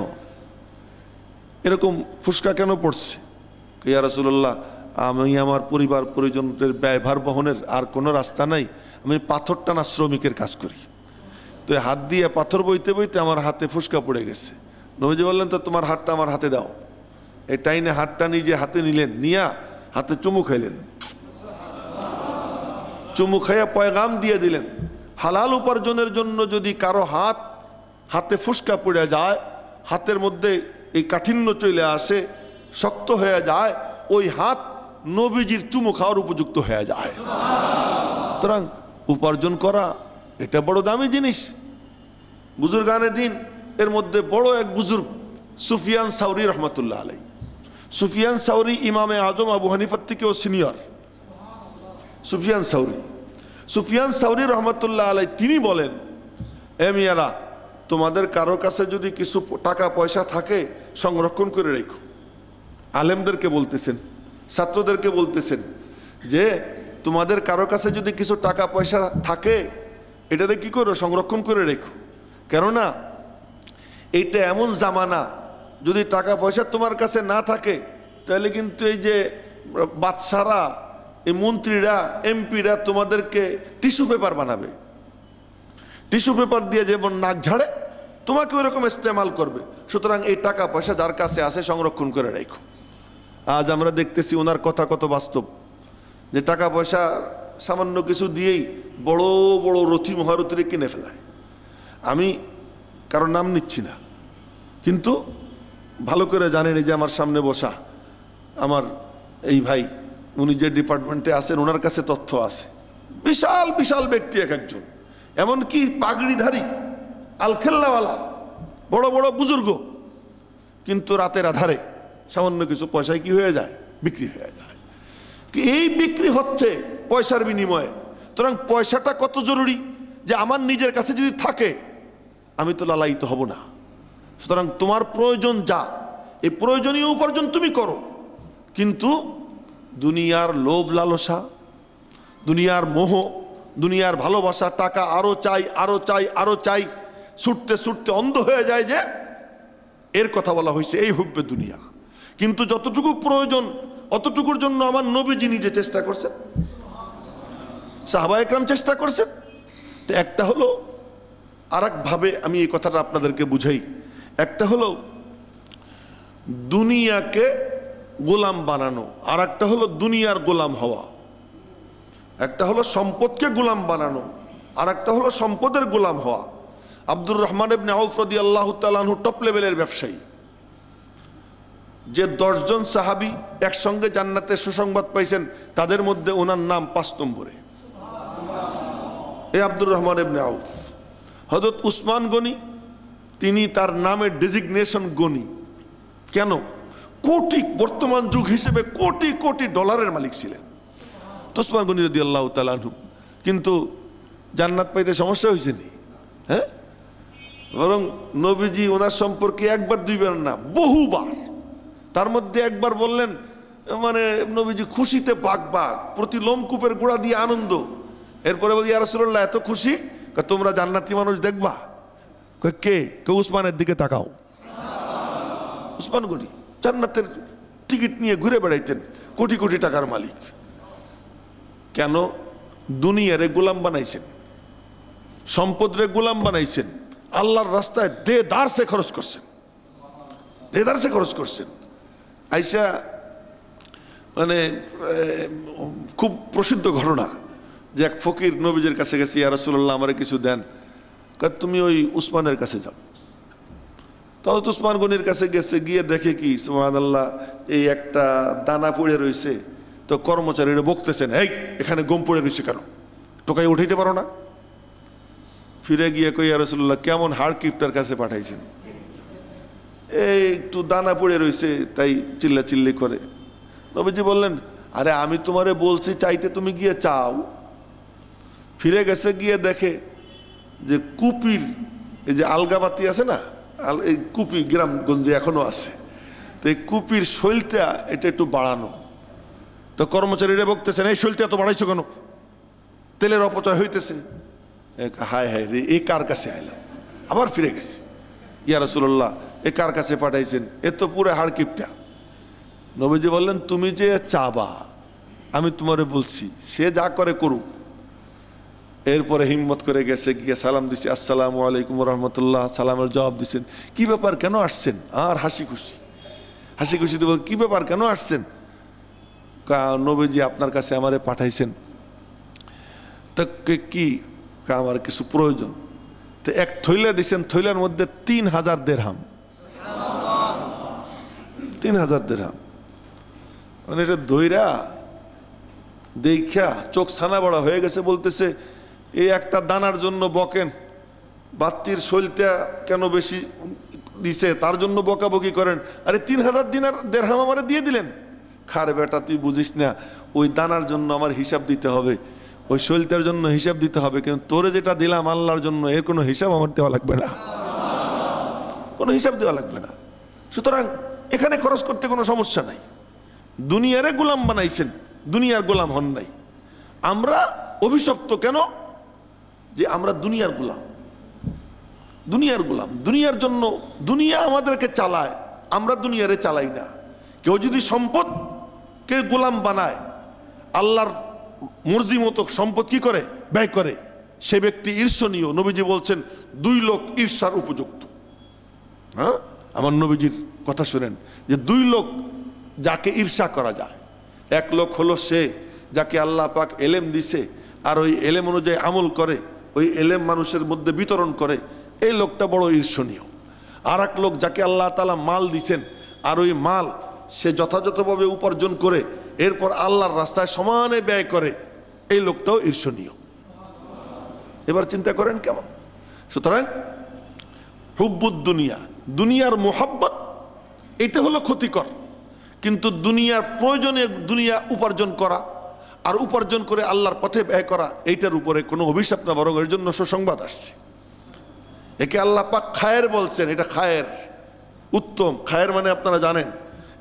এরকম ফুসকা কেন পড়ছে? ইয়া রাসূলুল্লাহ, আমি আমার পরিবার পরিজনের ব্যয়ভার বহনের আর কোনো রাস্তা নাই, আমি পাথর টানা শ্রমিকের কাজ করি, তো হাত দিয়ে পাথর বইতে বইতে আমার হাতে ফুসকা পড়ে গেছে। নবীজি বললেন, তো তোমার হাতটা আমার হাতে দাও। এই টাইনে হাতটা নিজে হাতে নিলেন, নিয়া হাতে চুমু খাইলেন, চুমু খাইয়া পয়গাম দিয়ে দিলেন, হালাল উপার্জনের জন্য যদি কারো হাতে ফুসকা পড়ে যায়, হাতের মধ্যে এই কাঠিন্য চলে আসে, শক্ত হয়ে যায়, ওই হাত নবীজির চুমু খাওয়ার উপযুক্ত হয়ে যায়। সুতরাং উপার্জন করা এটা বড় দামি জিনিস। বুজুর্গানে দিন এর মধ্যে বড় এক বুজুর্গ সুফিয়ান সাউরি রহমতুল্লাহ আলাই। সুফিয়ান সাউরি ইমামে আজম আবু হানিফার থেকেও সিনিয়র। সুফিয়ান সাউরি রহমতুল্লাহ আলাই তিনি বলেন, এ মিয়ারা, তোমাদের কারো কাছে যদি কিছু টাকা পয়সা থাকে সংরক্ষণ করে রেখো। আলেমদেরকে বলতেছেন, ছাত্রদেরকে বলতেছেন যে তোমাদের কারো কাছে যদি কিছু টাকা পয়সা থাকে, এটারে কি করো? সংরক্ষণ করে রেখো। কেননা এইটা এমন জামানা, যদি টাকা পয়সা তোমার কাছে না থাকে, তাহলে কিন্তু এই যে বাদশারা, এই মন্ত্রীরা, এমপিরা তোমাদেরকে টিস্যু পেপার বানাবে। টিস্যু পেপার দিয়ে যেমন নাক ঝাড়ে, তোমাকে ওইরকম ইস্তেমাল করবে। সুতরাং এই টাকা পয়সা যার কাছে আছে সংরক্ষণ করে রেখো। আজ আমরা দেখতেছি ওনার কথা কত বাস্তব, যে টাকা পয়সা সামান্য কিছু দিয়েই বড় বড় রথি মহারথীরে কিনে ফেলায়। আমি কারো নাম নিচ্ছি না, কিন্তু ভালো করে জানেন, এই যে আমার সামনে বসা আমার এই ভাই, উনি যে ডিপার্টমেন্টে আছেন, ওনার কাছে তথ্য আছে। বিশাল বিশাল ব্যক্তি এক একজন, এমনকি পাগড়িধারী, আলখেল্লাওয়ালা, বড় বড় বুজুর্গ, কিন্তু রাতের আধারে সামান্য কিছু পয়সায় কি হয়ে যায়? বিক্রি হয়ে যায়। এই বিক্রি হচ্ছে পয়সার বিনিময়ে। সুতরাং পয়সাটা কত জরুরি, যে আমার নিজের কাছে যদি থাকে আমি তো লালায়িত হব না। সুতরাং তোমার প্রয়োজন যা, এই প্রয়োজনীয় উপার্জন তুমি করো, কিন্তু দুনিয়ার লোভ লালসা, দুনিয়ার মোহ, দুনিয়ার ভালোবাসা, টাকা আরো চাই আরো চাই আরো চাই, ছুটতে ছুটতে অন্ধ হয়ে যায়। যে এর কথা বলা হয়েছে এই হুব্বে দুনিয়া। কিন্তু যতটুকু প্রয়োজন অতটুকুর জন্য আমার নবীজি নিজে চেষ্টা করছেন। সাহাবায়ে কেরাম চেষ্টা করছেন। তো একটা হলো, আর একভাবে আমি এই কথাটা আপনাদেরকে বুঝাই, একটা হলো দুনিয়াকে গোলাম বানানো, আর একটা হলো দুনিয়ার গোলাম হওয়া। একটা হলো সম্পদকে গোলাম বানানো, আর একটা হলো সম্পদের গোলাম হওয়া। আব্দুর রহমান ইবনে আউফ রাদিয়াল্লাহু তাআলা আনহু টপ লেভেলের ব্যবসায়ী, যে 10 জন সাহাবী একসঙ্গে জান্নাতের সুসংবাদ পাইছেন, তাদের মধ্যে ওনার নাম 5 নম্বরে, এই আব্দুর রহমান ইবনে আউফ। হযরত উসমান গনি, তিনি তার নামের ডেজিগনেশন গনি। কেন? কোটি, বর্তমান যুগ হিসেবে কোটি কোটি ডলারের মালিক ছিলেন উসমান গনি রাদিয়াল্লাহু তাআলা আনহু। কিন্তু জান্নাত পাইতে সমস্যা হয়েছে নি? হ্যাঁ, বরং নবীজি ওনার সম্পর্কে একবার দুইবার না, বহুবার। তার মধ্যে একবার বললেন, মানে নবীজি খুশিতে বাগ বাগ, প্রতি লোমকূপের গোড়া দিয়ে আনন্দ। এরপরে বলি, ইয়া রাসূলুল্লাহ এত খুশি, তোমরা জান্নাতি মানুষ দেখবা? কে? কেউ উসমানের দিকে তাকাও। উসমান গনি জান্নাতের টিকিট নিয়ে ঘুরে বেড়াইতেন, কোটি কোটি টাকার মালিক। কেন? দুনিয়ারে গোলাম বানাইছেন, সম্পদরে গোলাম বানাইছেন, আল্লাহর রাস্তায় দেদারসে খরচ করছেন, দেদারসে খরচ করছেন। আইসা, মানে খুব প্রসিদ্ধ ঘটনা যে এক ফকির নবীজের কাছে গেছে, ইয়া রাসূলুল্লাহ আমারে কিছু দেন। তুমি ওই উসমানের কাছে যাও। তাও তো উসমান গনির কাছে গেছে, গিয়ে দেখে কি সুবহানাল্লাহ, এই একটা দানা পড়ে রয়েছে। তো কর্মচারীরা বকতেছেন, এই এখানে গম পড়ে রয়েছে কেন, টোকাই উঠাইতে পারো না? ফিরে গিয়ে কই, ইয়া রাসূলুল্লাহ কেমন হাড় কিফটার কাছে পাঠাইছেন, এই একটু দানা পড়ে রয়েছে তাই চিল্লা চিল্লি করে। নবীজি বললেন, আরে আমি তোমারে বলছি চাইতে, তুমি গিয়ে চাও। ফিরে গেছে, গিয়ে দেখে যে কুপির, এই যে আলগাবাতি আছে না, এই কুপি গ্রামগঞ্জে এখনো আছে, তো এই কুপির শৈলটা এটা একটু বাড়ানো। তো কর্মচারীরা বলতেছেন, এই শৈলটা এত বাড়াইছো কেন, তেলের অপচয় হইতেছে। হায় হায় রে, এই কার কাছে আইলাম? আবার ফিরে গেছে, ইয়া রাসূলুল্লাহ এ কার কাছে পাঠাইছেন, এ তো পুরো হাড়কিপটা। নবীজি বললেন, তুমি যে চাবা, আমি তোমারে বলছি, সে যা করে করুক। এরপরে হিম্মত করে গেছে, গিয়ে সালাম দিছে, আসসালামু আলাইকুম রহমতুল্লাহ, সালামের জবাব দিচ্ছেন। কি ব্যাপার, কেন আসছেন? আর হাসি খুশি, হাসি খুশি দেবো, কি ব্যাপার, কেন আসছেন? নবীজি আপনার কাছে আমারে পাঠাইছেন। তা কি? আমার কিছু প্রয়োজন। তো এক থৈলা দিচ্ছেন, থৈলার মধ্যে 3000 দিরহাম। 3000 দিরহাম, মানে এটা ধৈরা দেখা চোখ ছানা বড়া হয়ে গেছে। বলতেছে, এই একটা দানার জন্য বকেন, বাত্তির শৈলটা কেন বেশি দিছে তার জন্য বকাবকি করেন। আরে 3000 দিরহাম আমারে দিয়ে দিলেন। খারে বেটা, তুই বুঝিস না, ওই দানার জন্য আমার হিসাব দিতে হবে, ওই শৈলটার জন্য হিসাব দিতে হবে, কিন্তু তোরে যেটা দিলাম আল্লাহর জন্য, এর কোনো হিসাব আমার দেওয়া লাগবে না, কোনো হিসাব দেওয়া লাগবে না। সুতরাং এখানে খরচ করতে কোনো সমস্যা নাই। দুনিয়ারে গোলাম বানাইছেন, দুনিয়ার গোলাম হন নাই। আমরা অভিশপ্ত কেন? যে আমরা দুনিয়ার গোলাম, দুনিয়ার গোলাম, দুনিয়ার জন্য দুনিয়া আমাদেরকে চালায়, আমরা দুনিয়ারে চালাই না। কেউ যদি সম্পদকে গোলাম বানায়, আল্লাহর মর্জি মতো সম্পদ কি করে? ব্যয় করে, সে ব্যক্তি ঈর্ষণীয়। নবীজি বলছেন 2 লোক ঈর্ষার উপযুক্ত। হ্যাঁ, আমার নবীজির কথা শুনেন, যে 2 লোক যাকে ঈর্ষা করা যায়। এক লোক হলো সে যাকে আল্লাহ পাক এলেম দিছে, আর ওই এলেম অনুযায়ী আমল করে, ওই এলেম মানুষের মধ্যে বিতরণ করে, এই লোকটা বড় ঈর্ষণীয়। আর এক লোক যাকে আল্লাহ তাআলা মাল দিছেন, আর ওই মাল সে যথাযথভাবে উপার্জন করে এরপর আল্লাহর রাস্তায় সমানে ব্যয় করে, এই লোকটাও ঈর্ষণীয়। এবার চিন্তা করেন কেমন। সুতরাং হুব্বুদ দুনিয়া, দুনিয়ার মোহাব্বত, এটা হলো ক্ষতিকর। কিন্তু দুনিয়ার প্রয়োজনে দুনিয়া উপার্জন করা, আর উপার্জন করে আল্লাহর পথে ব্যয় করা, এইটার উপরে কোনো অভিশাপ না, বরং এর জন্য সুসংবাদ আসছে। একে আল্লাহ পাক খায়ের বলছেন, এটা খায়ের, উত্তম। খায়ের মানে আপনারা জানেন,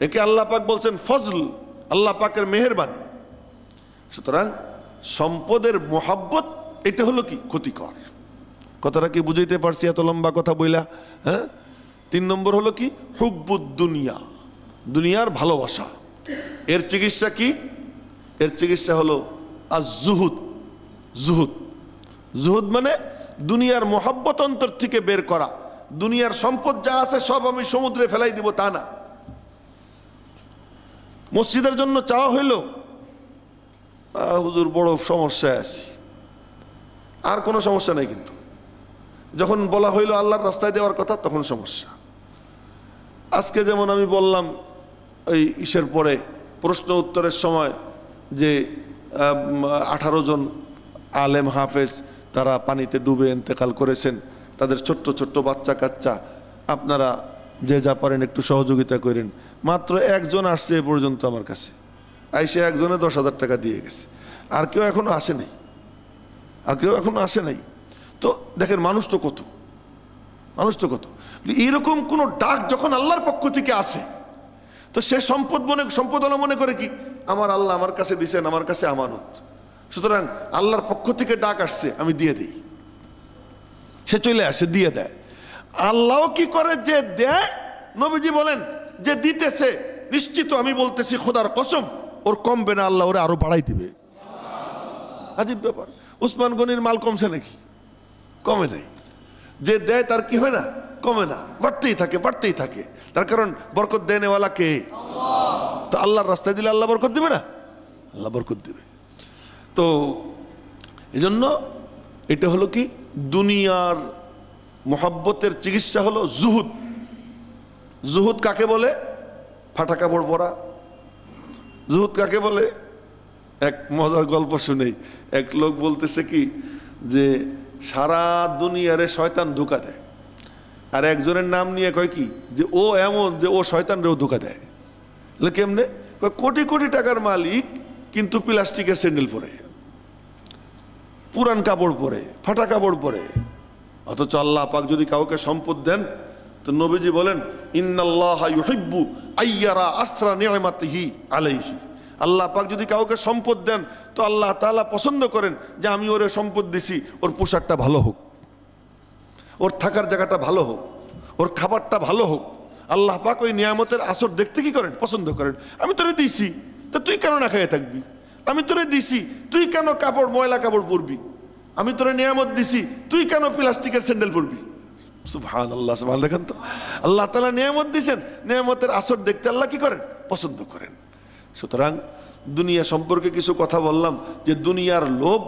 একে আল্লাহ পাক বলছেন ফজল, আল্লাহ পাকের মেহেরবানি। সুতরাং সম্পদের মোহাব্বত, এটা হলো কি? ক্ষতিকর। কথাটা কি বুঝাইতে পারছি এত লম্বা কথা বইলা? হ্যাঁ। 3 নম্বর হলো কি? হুব্বুদ দুনিয়া, দুনিয়ার ভালোবাসা। এর চিকিৎসা কি? এর চিকিৎসা হলো আজ-জুহুদ, জুহুদ। জুহুদ মানে দুনিয়ার মোহাব্বত অন্তর থেকে বের করা। দুনিয়ার সম্পদ যা আছে সব আমি সমুদ্রে ফেলাই দিব তা না। মসজিদের জন্য চাওয়া হইল, হুজুর বড় সমস্যায় আছি, আর কোনো সমস্যা নাই, কিন্তু যখন বলা হইল আল্লাহর রাস্তায় দেওয়ার কথা তখন সমস্যা। আজকে যেমন আমি বললাম এই ইসের পরে প্রশ্ন উত্তরের সময় যে 18 জন আলেম হাফেজ তারা পানিতে ডুবে ইন্তেকাল করেছেন, তাদের ছোট্ট ছোট্ট বাচ্চা কাচ্চা, আপনারা যে যা পারেন একটু সহযোগিতা করেন। মাত্র একজন আসছে এ পর্যন্ত আমার কাছে, আইসে একজনে 10,000 টাকা দিয়ে গেছে, আর কেউ এখনো আসে নাই, আর কেউ এখনো আসে নাই। তো দেখেন মানুষ তো কত, মানুষ তো কত। এইরকম কোন ডাক যখন আল্লাহর পক্ষ থেকে আসে, তো সে সম্পদ হলো মনে করে কি আমার আল্লাহ আমার কাছে দিছেন, আমার কাছে আমানত, সুতরাং আল্লাহর পক্ষ থেকে ডাক আসছে আমি দিয়ে দিই। সে চলে আসে, দিয়ে দেয়। আল্লাহ কি করে যে দেয়, নবীজি বলেন যে দিতেছে নিশ্চিত আমি বলতেছি খোদার কসম ওর কমবে না, আল্লাহ ওরে আরো বাড়াই দিবে। আজীব ব্যাপার। উসমান গনির মাল কমছে নাকি? কমে নাই। যে দেয় তার কি হয় না, কমে না, বাড়তেই থাকে, বাড়তেই থাকে। তার কারণ বরকত দেনেওয়ালা কে? তো আল্লাহর রাস্তায় দিলে আল্লাহ বরকত দিবে না? আল্লাহ বরকত দিবে। তো এজন্য এটা হলো কি দুনিয়ার মোহাব্বতের চিকিৎসা হলো জুহুদ। জুহুদ কাকে বলে? ফাটা কাপড় পরা। জুহুদ কাকে বলে? এক মজার গল্প শুনেই। এক লোক বলতেছে কি যে সারা দুনিয়ারে শয়তান ধোঁকা দেয়, আর একজনের নাম নিয়ে কয় কি যে ও এমন যে ও শয়তানরেও ধোঁকা দেয়। কেমনে? কোটি কোটি টাকার মালিক কিন্তু প্লাস্টিকের স্যান্ডেল পরে, পুরান কাপড় পরে, ফাটা কাপড় পরে। অথচ আল্লাহ পাক যদি কাউকে সম্পদ দেন তো নবীজি বলেন ইন্নাল্লাহা ইউহিব্বু আইয়ারা আসরা নি'মাতিহি আলাইহি। আল্লাহ পাক যদি কাউকে সম্পদ দেন তো আল্লাহ তাআলা পছন্দ করেন যে আমি ওরে সম্পদ দিছি, ওর পোশাকটা ভালো হোক, ওর থাকার জায়গাটা ভালো হোক, ওর খাবারটা ভালো হোক। আল্লাহ পাক ওই নিয়ামতের আসর দেখতে কি করেন? পছন্দ করেন। আমি তোরে দিছি তা তুই কেন না খেয়ে থাকবি? আমি তোরে দিছি তুই কেন কাপড় ময়লা কাপড় পরবি? আমি তোরে নিয়ামত দিছি তুই কেন প্লাস্টিকের স্যান্ডেল পরবি? সুবহানাল্লাহ, সুবহান। দেখেন তো আল্লাহ তাআলা নিয়ামত দিয়েছেন, নিয়ামতের আসর দেখতে আল্লাহ কি করেন? পছন্দ করেন। সুতরাং দুনিয়া সম্পর্কে কিছু কথা বললাম যে দুনিয়ার লোভ,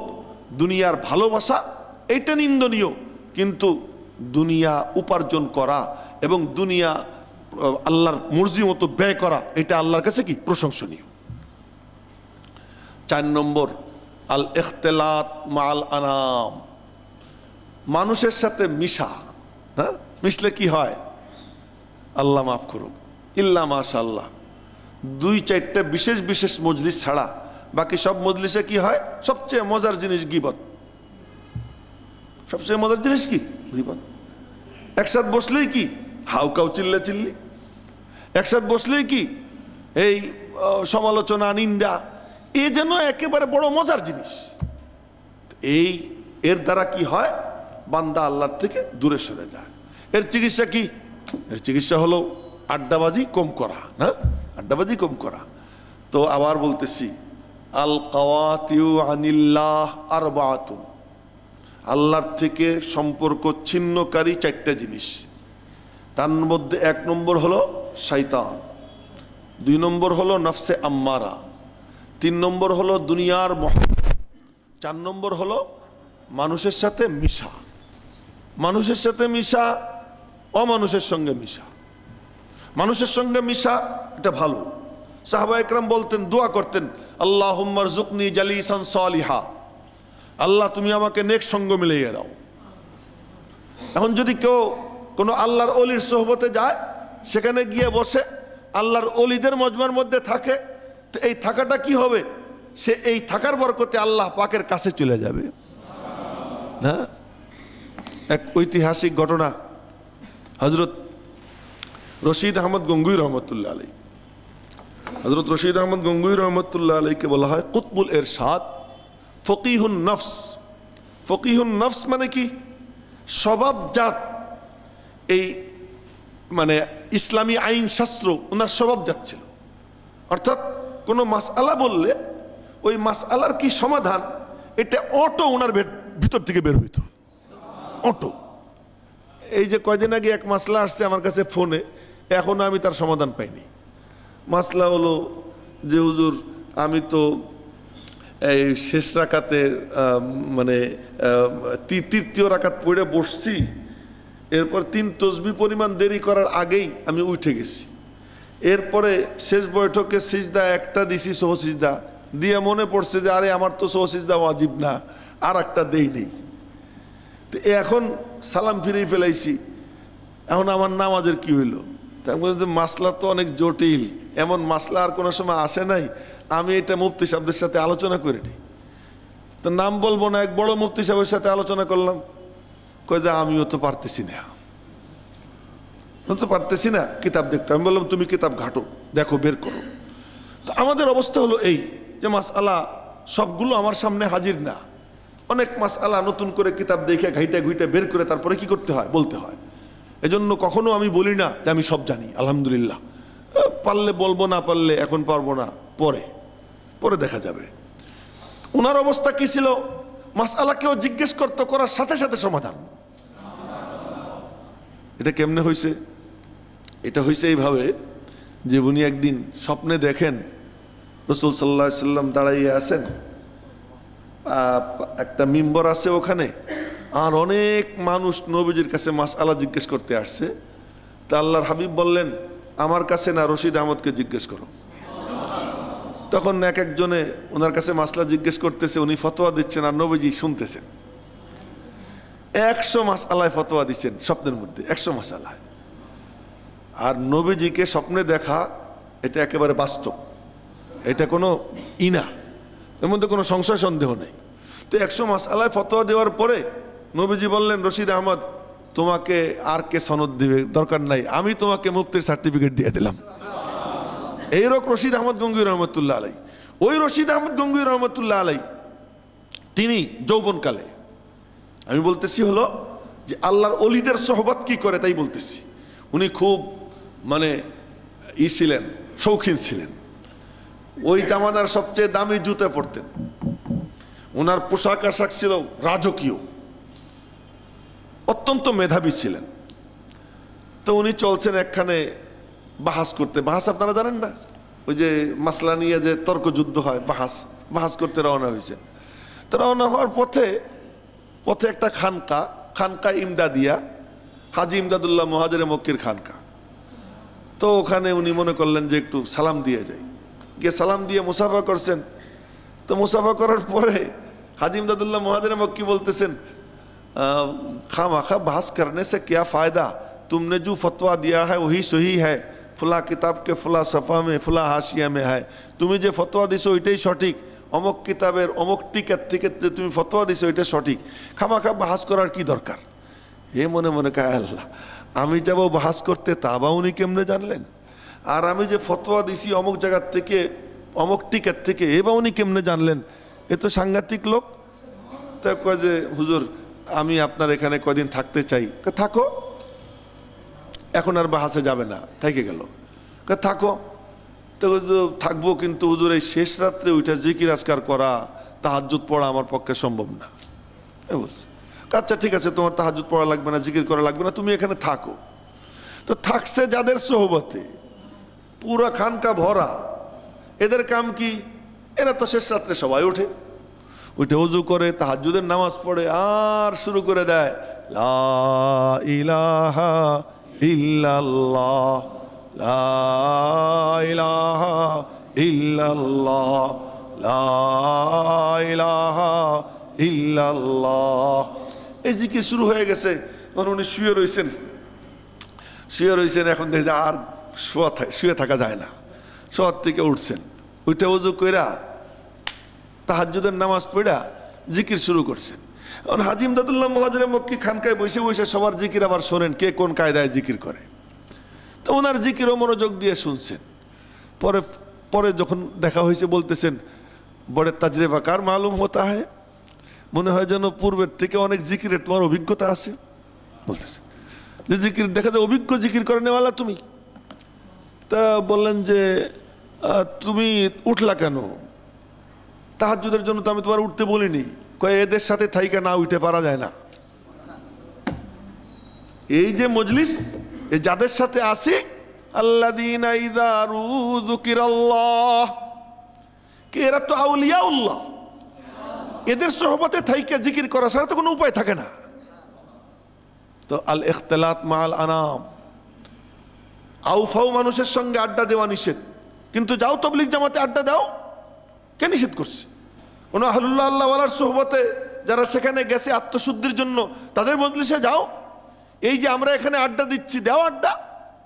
দুনিয়ার ভালোবাসা এটা নিন্দনীয়, কিন্তু দুনিয়া উপার্জন করা এবং দুনিয়া আল্লাহর মর্জি মতো ব্যয় করা এটা আল্লাহর কাছে কি প্রশংসনীয়। 4 নম্বর আল ইখতিলাত মাল আনাম, মানুষের সাথে মিশা। হ্যাঁ, মিশলে কি হয়? আল্লাহ মাফ করুক, ইল্লা মাশাআল্লাহ 2-4টা বিশেষ বিশেষ মজলিস ছাড়া বাকি সব মজলিসে কি হয়? সবচেয়ে মজার জিনিস গীবত। সবচেয়ে মজার জিনিস কি? গীবত। একসাথে বসলেই কি হাউকাউ চিল্লা চিল্লি, একসাথে বসলেই কি এই সমালোচনা, নিন্দা, এ যেন একেবারে বড় মজার জিনিস। এর দ্বারা কি হয়? বান্দা আল্লাহর থেকে দূরে সরে যায়। এর চিকিৎসা কি? এর চিকিৎসা হলো আড্ডাবাজি কম করা। না, আড্ডাবাজি কম করা। তো আবার বলতেছি আল কাওয়াতিউ আনিল্লাহ আরবাতুন, আল্লাহর থেকে সম্পর্ক ছিন্নকারী 4টা জিনিস। তার মধ্যে 1 নম্বর হলো শয়তান, 2 নম্বর হলো নফসে আম্মারা, 3 নম্বর হলো দুনিয়ার মোহ, 4 নম্বর হলো মানুষের সাথে মিশা। মানুষের সাথে মিশা, অমানুষের সঙ্গে মিশা। মানুষের সঙ্গে মিশা এটা ভালো। সাহাবা একরাম বলতেন, দোয়া করতেন, আল্লাহুম্মা রযুকনি জালিসান সালিহা, আল্লাহ তুমি আমাকে নেক সঙ্গ মিলিয়ে দাও। এখন যদি কেউ কোনো আল্লাহর অলির সোহবতে যায়, সেখানে গিয়ে বসে আল্লাহর অলিদের মজমার মধ্যে থাকে, তো এই থাকাটা কি হবে? সে এই থাকার বরকতে আল্লাহ পাকের কাছে চলে যাবে। না, এক ঐতিহাসিক ঘটনা, হযরত রশিদ আহমদ গঙ্গুই রহমতুল্লাহ আলাই, হযরত রশিদ আহমদ গঙ্গুই রহমতুল্লাহ আলাইকে বলা হয় কুতবুল ইরশাদ, ফকিহুন নফস। ফকিহুন নফস মানে কি? স্বভাবজাত, এই মানে ইসলামী আইন শাস্ত্র ওনার স্বভাবজাত ছিল। অর্থাৎ কোনো মাসআলা বললে ওই মাসআলার কি সমাধান এটা অটো ওনার ভিতর থেকে বের হইতো, অটো। এই যে কয়দিন আগে এক মাসলা আসছে আমার কাছে ফোনে, এখনো আমি তার সমাধান পাইনি। মাসলা হলো যে হুজুর আমি তো এই শেষ রাকাতে মানে তৃতীয় রাকাত পড়ে বসছি, এরপর 3 তসবিহ পরিমাণ দেরি করার আগেই আমি উঠে গেছি, এরপরে শেষ বৈঠকে সিজদা একটা দিছি সহ সিজদা দিয়ে মনে পড়ছে যে আরে আমার তো সহ সিজদা ওয়াজিব না, আর একটা দেই নেই। তো এখন সালাম ফিরেই ফেলাইছি, এখন আমার নামাজের কি হইল? তাই বলছে মাসলা তো অনেক জটিল, এমন মাসলা আর কোনো সময় আসে নাই, আমি এটা মুফতি সাহেবদের সাথে আলোচনা করে নিই। তো নাম বলবো না, এক বড় মুফতি সাহেবের সাথে আলোচনা করলাম, কই যে আমিও তো পারতেছি না, কিতাব দেখতে। আমি বললাম তুমি কিতাব ঘাটো, দেখো, বের করো। তো আমাদের অবস্থা হলো এই যে মাসআলা সবগুলো আমার সামনে হাজির না, অনেক মাসআলা নতুন করে কিতাব দেখে ঘাইটা ঘুইটা বের করে তারপরে কি করতে হয়, বলতে হয়। এজন্য কখনো আমি বলি না যে আমি সব জানি, আলহামদুলিল্লাহ, পারলে বলবো, না পারলে এখন পারবো না, পরে দেখা যাবে। ওনার অবস্থা কি ছিল? মাসআলা কেউ জিজ্ঞেস করতো, করার সাথে সাথে সমাধান। এটা কেমনে হয়েছে? এটা হয়েছে এইভাবে যে উনি একদিন স্বপ্নে দেখেন রাসূল সাল্লাল্লাহু আলাইহি সাল্লাম দাঁড়াইয়া আছেন, একটা মিম্বর আছে ওখানে, আর অনেক মানুষ নবীজির কাছে মাসআলা জিজ্ঞেস করতে আসছে। তা আল্লাহর হাবিব বললেন আমার কাছে না, রশিদ আহমদকে জিজ্ঞেস করো। তখন এক একজনে ওনার কাছে মাসলা জিজ্ঞেস করতেছে, উনি ফতোয়া দিচ্ছেন আর নবীজি শুনতেছেন। 100 মাসআলায় ফতোয়া দিচ্ছেন স্বপ্নের মধ্যে, 100 মাসআলায়। আর নবীজিকে স্বপ্নে দেখা এটা একেবারে বাস্তব, এটা কোনো ইনা, এর মধ্যে কোনো সংশয় সন্দেহ নেই। তো 100 মাসআলায় ফতোয়া দেওয়ার পরে নবীজি বললেন, রশিদ আহমদ তোমাকে আর কে সনদ দিবে, দরকার নাই, আমি তোমাকে মুফতির সার্টিফিকেট দিয়ে দিলাম। এইরকম রশিদ আহমদ গঙ্গুই রহমতুল্লাহ আলাই। ওই রশিদ আহমদ গঙ্গুই রহমতুল্লাহ আলাই তিনি যৌবনকালে, আমি বলতেছি হলো যে আল্লাহর অলিদের সোহবত কি করে তাই বলতেছি, উনি খুব মানে ছিলেন, শৌখিন ছিলেন। ওই জামানার সবচেয়ে দামি জুতা পরতেন, ওনার পোশাক আশাক ছিল রাজকীয়, অত্যন্ত মেধাবী ছিলেন। তো উনি চলছেন একখানে বাহাস করতে, বাহাস আপনারা জানেন না, ওই যে মাসলা নিয়ে যে তর্ক যুদ্ধ হয়, বাহাস করতে রওনা হয়েছেন। তো রওনা হওয়ার পথে একটা খানকা ইমদাদিয়া, হাজি ইমদাদুল্লাহ মুহাজিরে মক্কির খানকা। তো ওখানে উনি মনে করলেন যে একটু সালাম দিয়ে যাই, গিয়ে সালাম দিয়ে মুসাফা করছেন। তো মুসাফা করার পরে हाजी इमदादुल्लाह मुहाजिर मक्की बोलते सन खामाखा बहस करने से क्या फ़ायदा, तुमने जो फतवा दिया है वही सही है, फुला किताब के फुला सफ़ा में फुला हाशिया में है, तुम्हें जो फतवा दिसो एटाई सठिक, अमुक किताबेर अमुक टिकेट থেকে তুমি ফতোয়া দিছো এটা সঠিক, খামাখা বাহাস করার কি দরকার। এ মনে মনে কয় আল্লাহ, আমি যাব বাহাস করতে, তা বা উনি কেমনে জানলেন, আর আমি যে ফতোয়া দিছি অমুক জায়গা থেকে অমুক টিকেট থেকে, এ বা উনি কেমনে জানলেন, এ তো সাংঘাতিক লোক। তা কয় যে হুজুর আমি আপনার এখানে কয়দিন থাকতে চাই। থাকো, এখন আর বাহাসে যাবে না, থেকে গেল। থাকো, তো থাকবো, কিন্তু হুজুর এই শেষ রাত্রে ওইটা জিকির আজকার করা, তাহাজ্জুদ পড়া আমার পক্ষে সম্ভব না। আচ্ছা ঠিক আছে, তোমার তাহাজ্জুদ পড়া লাগবে না, জিকির করা লাগবে না, তুমি এখানে থাকো। তো থাকছে যাদের সোহবতে, পুরা খানকা ভরা, এদের কাম কি, এরা তো শেষ রাত্রে সবাই ওঠে, উঠে ওযু করে তাহাজ্জুদের নামাজ পড়ে আর শুরু করে দেয় লা ইলাহা ইল্লাল্লাহ, লা ইলাহা ইল্লাল্লাহ, লা ইলাহা ইল্লাল্লাহ। এই জিকির শুরু হয়ে গেছে। উনি শুয়ে রয়েছেন, এখন দেখে আর শুয়ে থাকা যায় না, শোয়ার থেকে উঠছেন, ওইটা ওযু কইরা তাহাজ্জুদের নামাজ পড়া জিকির শুরু করছেন। এখন হাজি ইমদাদুল্লাহ মুহাজিরে মক্কি খানকায় বসে বসে সবার জিকির আবার শোনেন, কে কোন কায়দায় জিকির করে। তো ওনার জিকিরও মনোযোগ দিয়ে শুনছেন। পরে যখন দেখা হয়েছে বলতেছেন, বড় তাজরেবা কার মালুম হতা হয়, মনে হয় যেন পূর্বের থেকে অনেক জিকিরের তোমার অভিজ্ঞতা আছে। বলতেছে যে জিকির দেখা যায় অভিজ্ঞ জিকির করে নেওয়ালা তুমি। তা বললেন যে তুমি উঠলা কেন, তাহাজ্জুদের জন্য তো আমি তোমার উঠতে বলিনি, কয় এদের সাথে থাইকা না উঠতে পারা যায় না। এই যে মজলিস, এই যাদের সাথে আসি, আল্লাযীনা ইযা যুকিরাল্লাহ, কে এরা তো আউলিয়াউল্লাহ, এদের সোহবতে থাইকা জিকির করা ছাড়া তো কোনো উপায় থাকে না। তো আল ইখতিলাত মাআল আনাম, আউফাউ মানুষের সঙ্গে আড্ডা দেওয়া নিষেধ, কিন্তু যাও তাবলীগ জামাতে আড্ডা দাও, কে নিষেধ করছে? কোন আহলুল্লাহ আল্লাহওয়ালার সোহবতে যারা সেখানে গেছে আত্মশুদ্ধির জন্য, তাদের মজলিসে যাও। এই যে আমরা এখানে আড্ডা দিচ্ছি, দাও আড্ডা।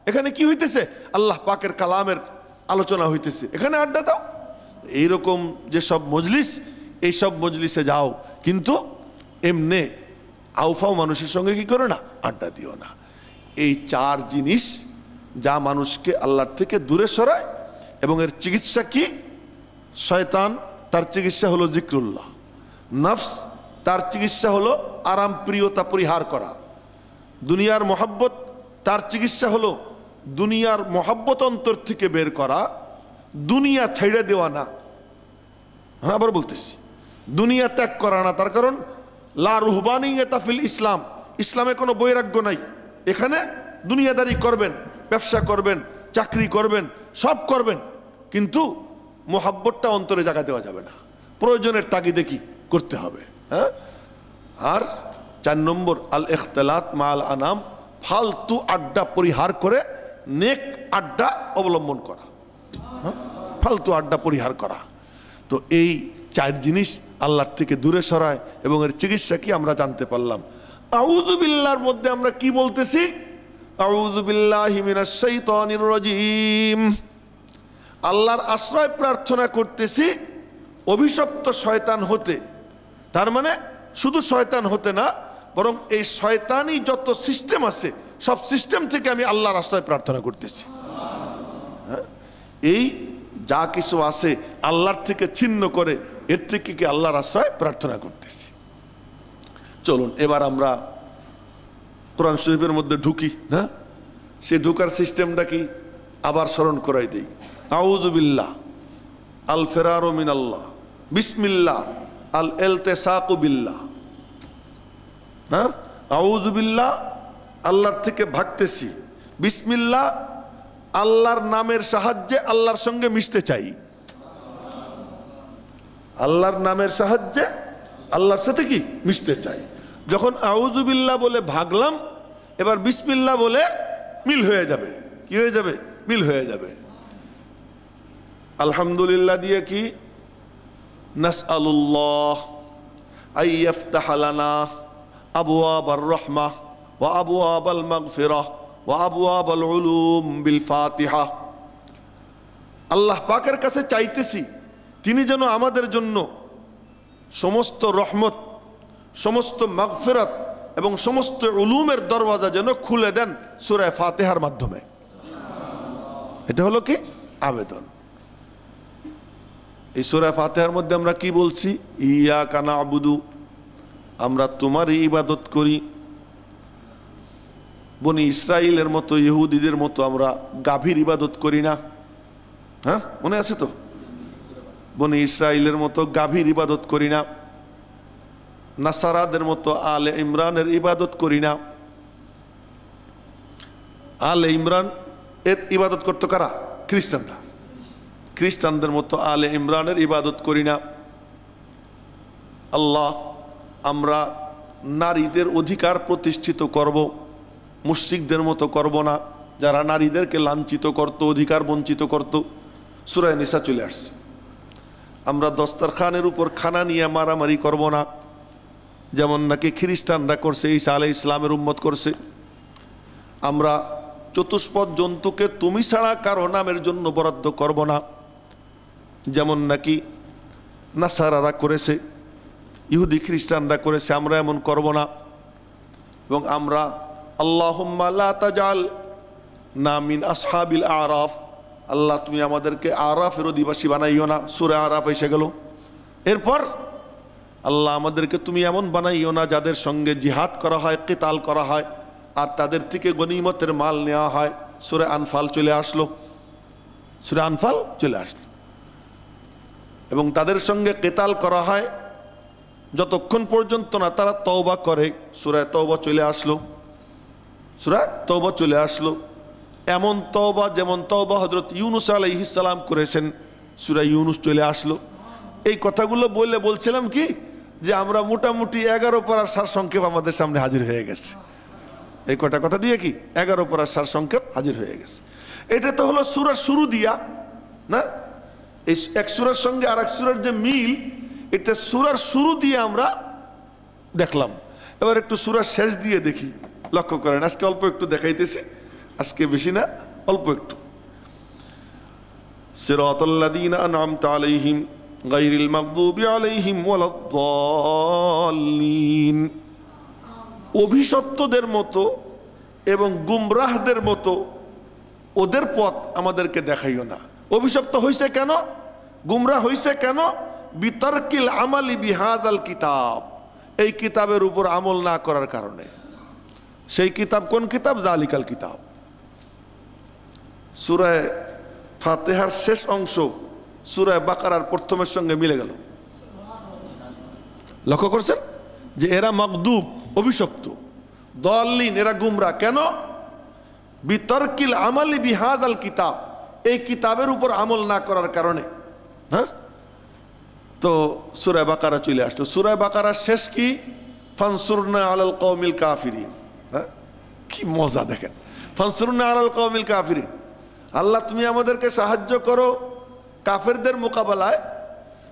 এখানে কি হইতেছে? আল্লাহ পাকের কালামের আলোচনা হইতেছে, এখানে আড্ডা দাও। এইরকম যে সব মজলিস, এই সব মজলিসে যাও, কিন্তু এমনে আউফাও মানুষের সঙ্গে কি করো না, আড্ডা দিও না। এই চার জিনিস যা মানুষকে আল্লাহর থেকে দূরে সরায়, এবং এর চিকিৎসা কি? শয়তান, তার চিকিৎসা হলো জিক্রুল্লাহ। নফস, তার চিকিৎসা হলো আরাম প্রিয়তা পরিহার করা। দুনিয়ার মহাব্বত, তার চিকিৎসা হলো দুনিয়ার মহাব্বত অন্তর থেকে বের করা, দুনিয়া ছেড়ে দেওয়া না। হ্যাঁ, আবার বলতেছি, দুনিয়া ত্যাগ করা না। তার কারণ লা রুহবানিয়াতা ফিল ইসলাম, ইসলামে কোনো বৈরাগ্য নাই। এখানে দুনিয়াদারি করবেন, ব্যবসা করবেন, চাকরি করবেন, সব করবেন, কিন্তু মোহাব্বতটা অন্তরে জায়গা দেওয়া যাবে না। প্রয়োজনের তাগিদে কি করতে হবে। হ্যাঁ, আর 4 নম্বর আল ইখতিলাত মাআল আনাম, ফালতু আড্ডা পরিহার করে নেক আড্ডা অবলম্বন করা। ফালতু আড্ডা পরিহার করা। তো এই 4 জিনিস আল্লাহর থেকে দূরে সরায়, এবং এর চিকিৎসা কি আমরা জানতে পারলাম। আউযু বিল্লাহর মধ্যে আমরা কি বলতেছি? আউযু বিল্লাহি মিনাশ শাইতানির রাজীম, আল্লাহর আশ্রয় প্রার্থনা করতেছি অভিশপ্ত শয়তান হতে। তার মানে শুধু শয়তান হতে না, বরং এই শয়তানি যত সিস্টেম আছে, সব সিস্টেম থেকে আমি আল্লাহর আশ্রয় প্রার্থনা করতেছি। এই যা কিছু আছে আল্লাহর থেকে ছিন্ন করে, এর থেকে কি আল্লাহর আশ্রয় প্রার্থনা করতেছি। চলুন এবার আমরা কোরআন শরীফের মধ্যে ঢুকি। না, সে ঢুকার সিস্টেমটা কি আবার স্মরণ করাই দেই। আউযু বিল্লাহ, আল ফেরারু মিনাল্লাহ, বিসমিল্লাহ, আল ইলতিসাকু বিল্লাহ। হ্যাঁ, আউযু বিল্লাহ, আল্লাহর থেকে ভাগতেছি। বিসমিল্লাহ, আল্লাহর নামের সাহায্যে আল্লাহর সঙ্গে মিশতে চাই। আল্লাহর নামের সাহায্যে আল্লাহর সাথে কি মিশতে চাই। যখন আউযু বিল্লাহ বলে ভাগলাম, এবার বিসমিল্লাহ বলে মিল হয়ে যাবে। কি হয়ে যাবে? মিল হয়ে যাবে। আলহামদুলিল্লাহ দিয়ে কি? নাসআলুল্লাহ আইয়াফতাহ লানা আবওয়াবার রাহমাহ ওয়া আবওয়াবাল মাগফিরাহ ওয়া আবওয়াবাল উলুম বিল ফাতিহা। আল্লাহ পাকের কাছে চাইতেছি তিনি যেন আমাদের জন্য সমস্ত রহমত, সমস্ত মাগফিরাত এবং সমস্ত উলুমের দরওয়াজা যেন খুলে দেন সূরা ফাতিহার মাধ্যমে। এটা হলো কি? আবেদন। এই সূরা ফাতিহার মধ্যে আমরা কি বলছি? ইয়াকা না'বুদু, আমরা তোমারই ইবাদত করি। বনি ইসরাইলের মতো, ইহুদিদের মতো আমরা গাভীর ইবাদত করি না। হ্যাঁ, মনে আছে তো? বনি ইসরাইলের মতো গাভীর ইবাদত করি না। নাসারাদের মতো আলে ইমরানের ইবাদত করি না। আলে ইমরান এর ইবাদত করতো কারা? খ্রিস্টানরা। খ্রিস্টানদের মতো আলে ইমরানের ইবাদত করি না। আল্লাহ, আমরা নারীদের অধিকার প্রতিষ্ঠিত করব, মুশরিকদের মতো করব না, যারা নারীদেরকে লাঞ্ছিত করত, অধিকার বঞ্চিত করত। সূরা নিসা চলে আসছে। আমরা দস্তরখানের উপর খানা নিয়ে মারামারি করব না, যেমন নাকি খ্রিস্টানরা করছে, ঈসা আলাইহিস সালামের উম্মত করছে। আমরা চতুষ্পদ জন্তুকে তুমি ছাড়া কারো নামের জন্য বরাদ্দ করব না, যেমন নাকি নাসারারা করেছে, ইহুদি খ্রিস্টানরা করেছে। আমরা এমন করব না। এবং আমরা আল্লাহুম্মা লা তাজাল না মিন আসহাবিল আরাফ, আল্লাহ তুমি আমাদেরকে আরাফের অধিবাসী বানাইও না। সূরা আরাফ এসে গেল। এরপর আল্লাহ আমাদেরকে তুমি এমন বানাইও না যাদের সঙ্গে জিহাদ করা হয়, কিতাল করা হয়, আর তাদের থেকে গনিমতের মাল নেওয়া হয়। সূরা আনফাল চলে আসলো। সূরা আনফাল চলে আসলো। এবং তাদের সঙ্গে কিতাল করা হয়, যতক্ষণ পর্যন্ত না তারা তওবা করে। সূরা তওবা চলে আসলো, সূরা তওবা চলে আসলো। এমন তওবা যেমন তওবা হযরত ইউনূস আলাইহিস সালাম করেছেন, সূরা ইউনূস চলে আসলো। এই কথাগুলো বলছিলাম কি যে আমরা মোটামুটি 11 পারার সারসংক্ষেপ আমাদের সামনে হাজির হয়ে গেছে। এই কটা কথা দিয়ে কি 11 পারার সারসংক্ষেপ হাজির হয়ে গেছে। এটা তো হলো সূরার শুরু দিয়া না, এই এক সূরার সঙ্গে আর এক সূরার যে মিল, এটা সূরার শুরু দিয়ে আমরা দেখলাম। এবার একটু সূরার শেষ দিয়ে দেখি, লক্ষ্য করেন। আজকে অল্প একটু দেখাইতেছি, আজকে বেশি না, অল্প একটু। সিরাতাল্লাযীনা আন'আমতা আলাইহিম গায়রিল মাগদুবি আলাইহিম ওয়ালাদ-দাল্লিন। অভিশপ্তদের মতো এবং গুমরাহদের মতো ওদের পথ আমাদেরকে দেখাইও না। অভিশপ্ত হইছে কেন, গুমরাহ হইছে কেন? বিতারকিল আমালি বিহাদাল কিতাব, এই কিতাবের উপর আমল না করার কারণে। সেই কিতাব কোন কিতাব? যালিকাল কিতাব। সূরা ফাতিহার শেষ অংশ সূরা বাকারার প্রথমের সঙ্গে মিলে গেল। লক্ষ্য করছেন যে এরা মাগদুব, অভিশপ্ত, দাল্লিন, এরা গুমরাহ। কেন? বিতারকিল আমালি বিহাদাল কিতাব, এই কিতাবের উপর আমল না করার কারণে। হ্যাঁ, তো সূরা বাকারা চলে আসলো। সূরা বাকারার শেষ কি? ফানসুরনা আলাল কওমিল কাফিরিন। হ্যাঁ, কি মজা দেখেন, ফানসুরনা আলাল কওমিল কাফিরিন। আল্লাহ তুমি আমাদেরকে সাহায্য করো কাফেরদের মোকাবেলায়,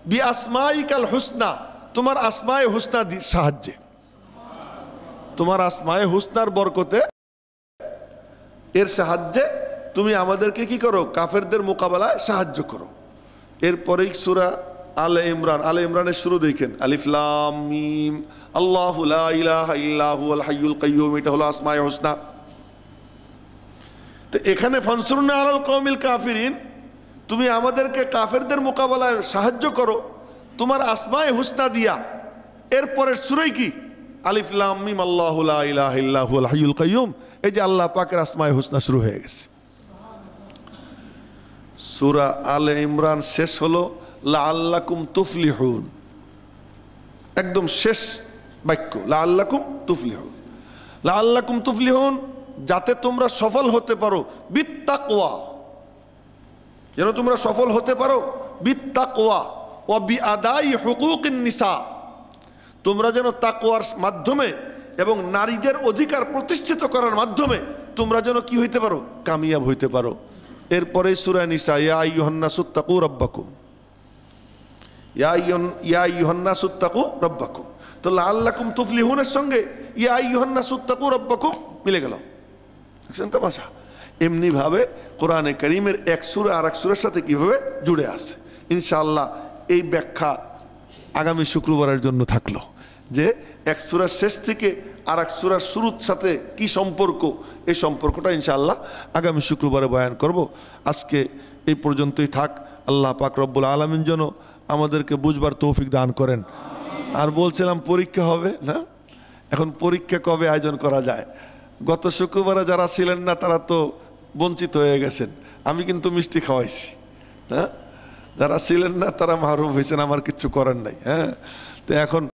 বি আসমাইকাল হুসনা, তোমার আসমায়ে হুসনা সাহায্যে, তোমার আসমায়ে হুসনার বরকতে, এর সাহায্যে তুমি আমাদেরকে কি করো? কাফেরদের মোকাবেলায় সাহায্য করো। এরপরেই সূরা আলে ইমরান, আলে ইমরানের শুরু দেখেন, আলিফ লাম মিম, আল্লাহু লা ইলাহা ইল্লা হুয়াল হাইয়ুল কাইয়্যুম, এটা হলো আসমায়ে হুসনা। তো এখানে ফানসুরনা আলাল কওমিল কাফিরিন, তুমি আমাদেরকে কাফেরদের মোকাবেলায় সাহায্য করো তোমার আসমায়ে হুসনা দিয়া। এরপরের সূরাই কি? আলিফ লাম মিম, আল্লাহু লা ইলাহা ইল্লা হুয়াল হাইয়ুল কাইয়্যুম। এই যে আল্লাহ পাকের আসমায়ে হুসনা শুরু হয়ে গেছে। সূরা আলে ইমরান শেষ হলো লাআল্লাকুম তুফলিহুন, একদম শেষ বাক্য, লাআল্লাকুম তুফলিহুন। লাআল্লাকুম তুফলিহুন, যাতে তোমরা সফল হতে পারো, বিত্তাকওয়া, যেন তোমরা সফল হতে পারো, বিত্তাকওয়া ওয়া বিআদাই হুকুকিন নিসা, তোমরা যেন তাকওয়ার মাধ্যমে এবং নারীদের অধিকার প্রতিষ্ঠিত করার মাধ্যমে তোমরা যেন কি হইতে পারো? কামিয়াব হইতে পারো। এরপরে সূরা নিসা, ইয়া আইয়ুহান নাসু তাকু রাব্বাকুম, ইয়া আইয়ুহান নাসু তাকু রাব্বাকুম। তো লাআল্লাকুম তুফলিহুনের সঙ্গে ইয়া আইয়ুহান নাসু তাকু রাব্বাকুম মিলে গেল। দেখছেন তো ভাষা? এমনি ভাবে কোরআনে কারীমের এক সূরা আর এক সূরার সাথে কিভাবে জুড়ে আছে। ইনশাআল্লাহ এই ব্যাখ্যা আগামী শুক্রবারের জন্য থাকলো, যে এক সূরার শেষ থেকে আর এক সূরার শুরুর সাথে কি সম্পর্ক, এই সম্পর্কটা ইনশাআল্লাহ আগামী শুক্রবারে বয়ান করব। আজকে এই পর্যন্তই থাক। আল্লাহ পাক রব্বুল আলামিন যেন আমাদেরকে বুঝবার তৌফিক দান করেন। আর বলছিলাম পরীক্ষা হবে না, এখন পরীক্ষা কবে আয়োজন করা যায়? গত শুক্রবারে যারা ছিলেন না তারা তো বঞ্চিত হয়ে গেছেন, আমি কিন্তু মিষ্টি খাওয়াইছি। হ্যাঁ, যারা ছিলেন না তারা মাহরুম হয়েছেন, আমার কিচ্ছু করার নাই। হ্যাঁ, তো এখন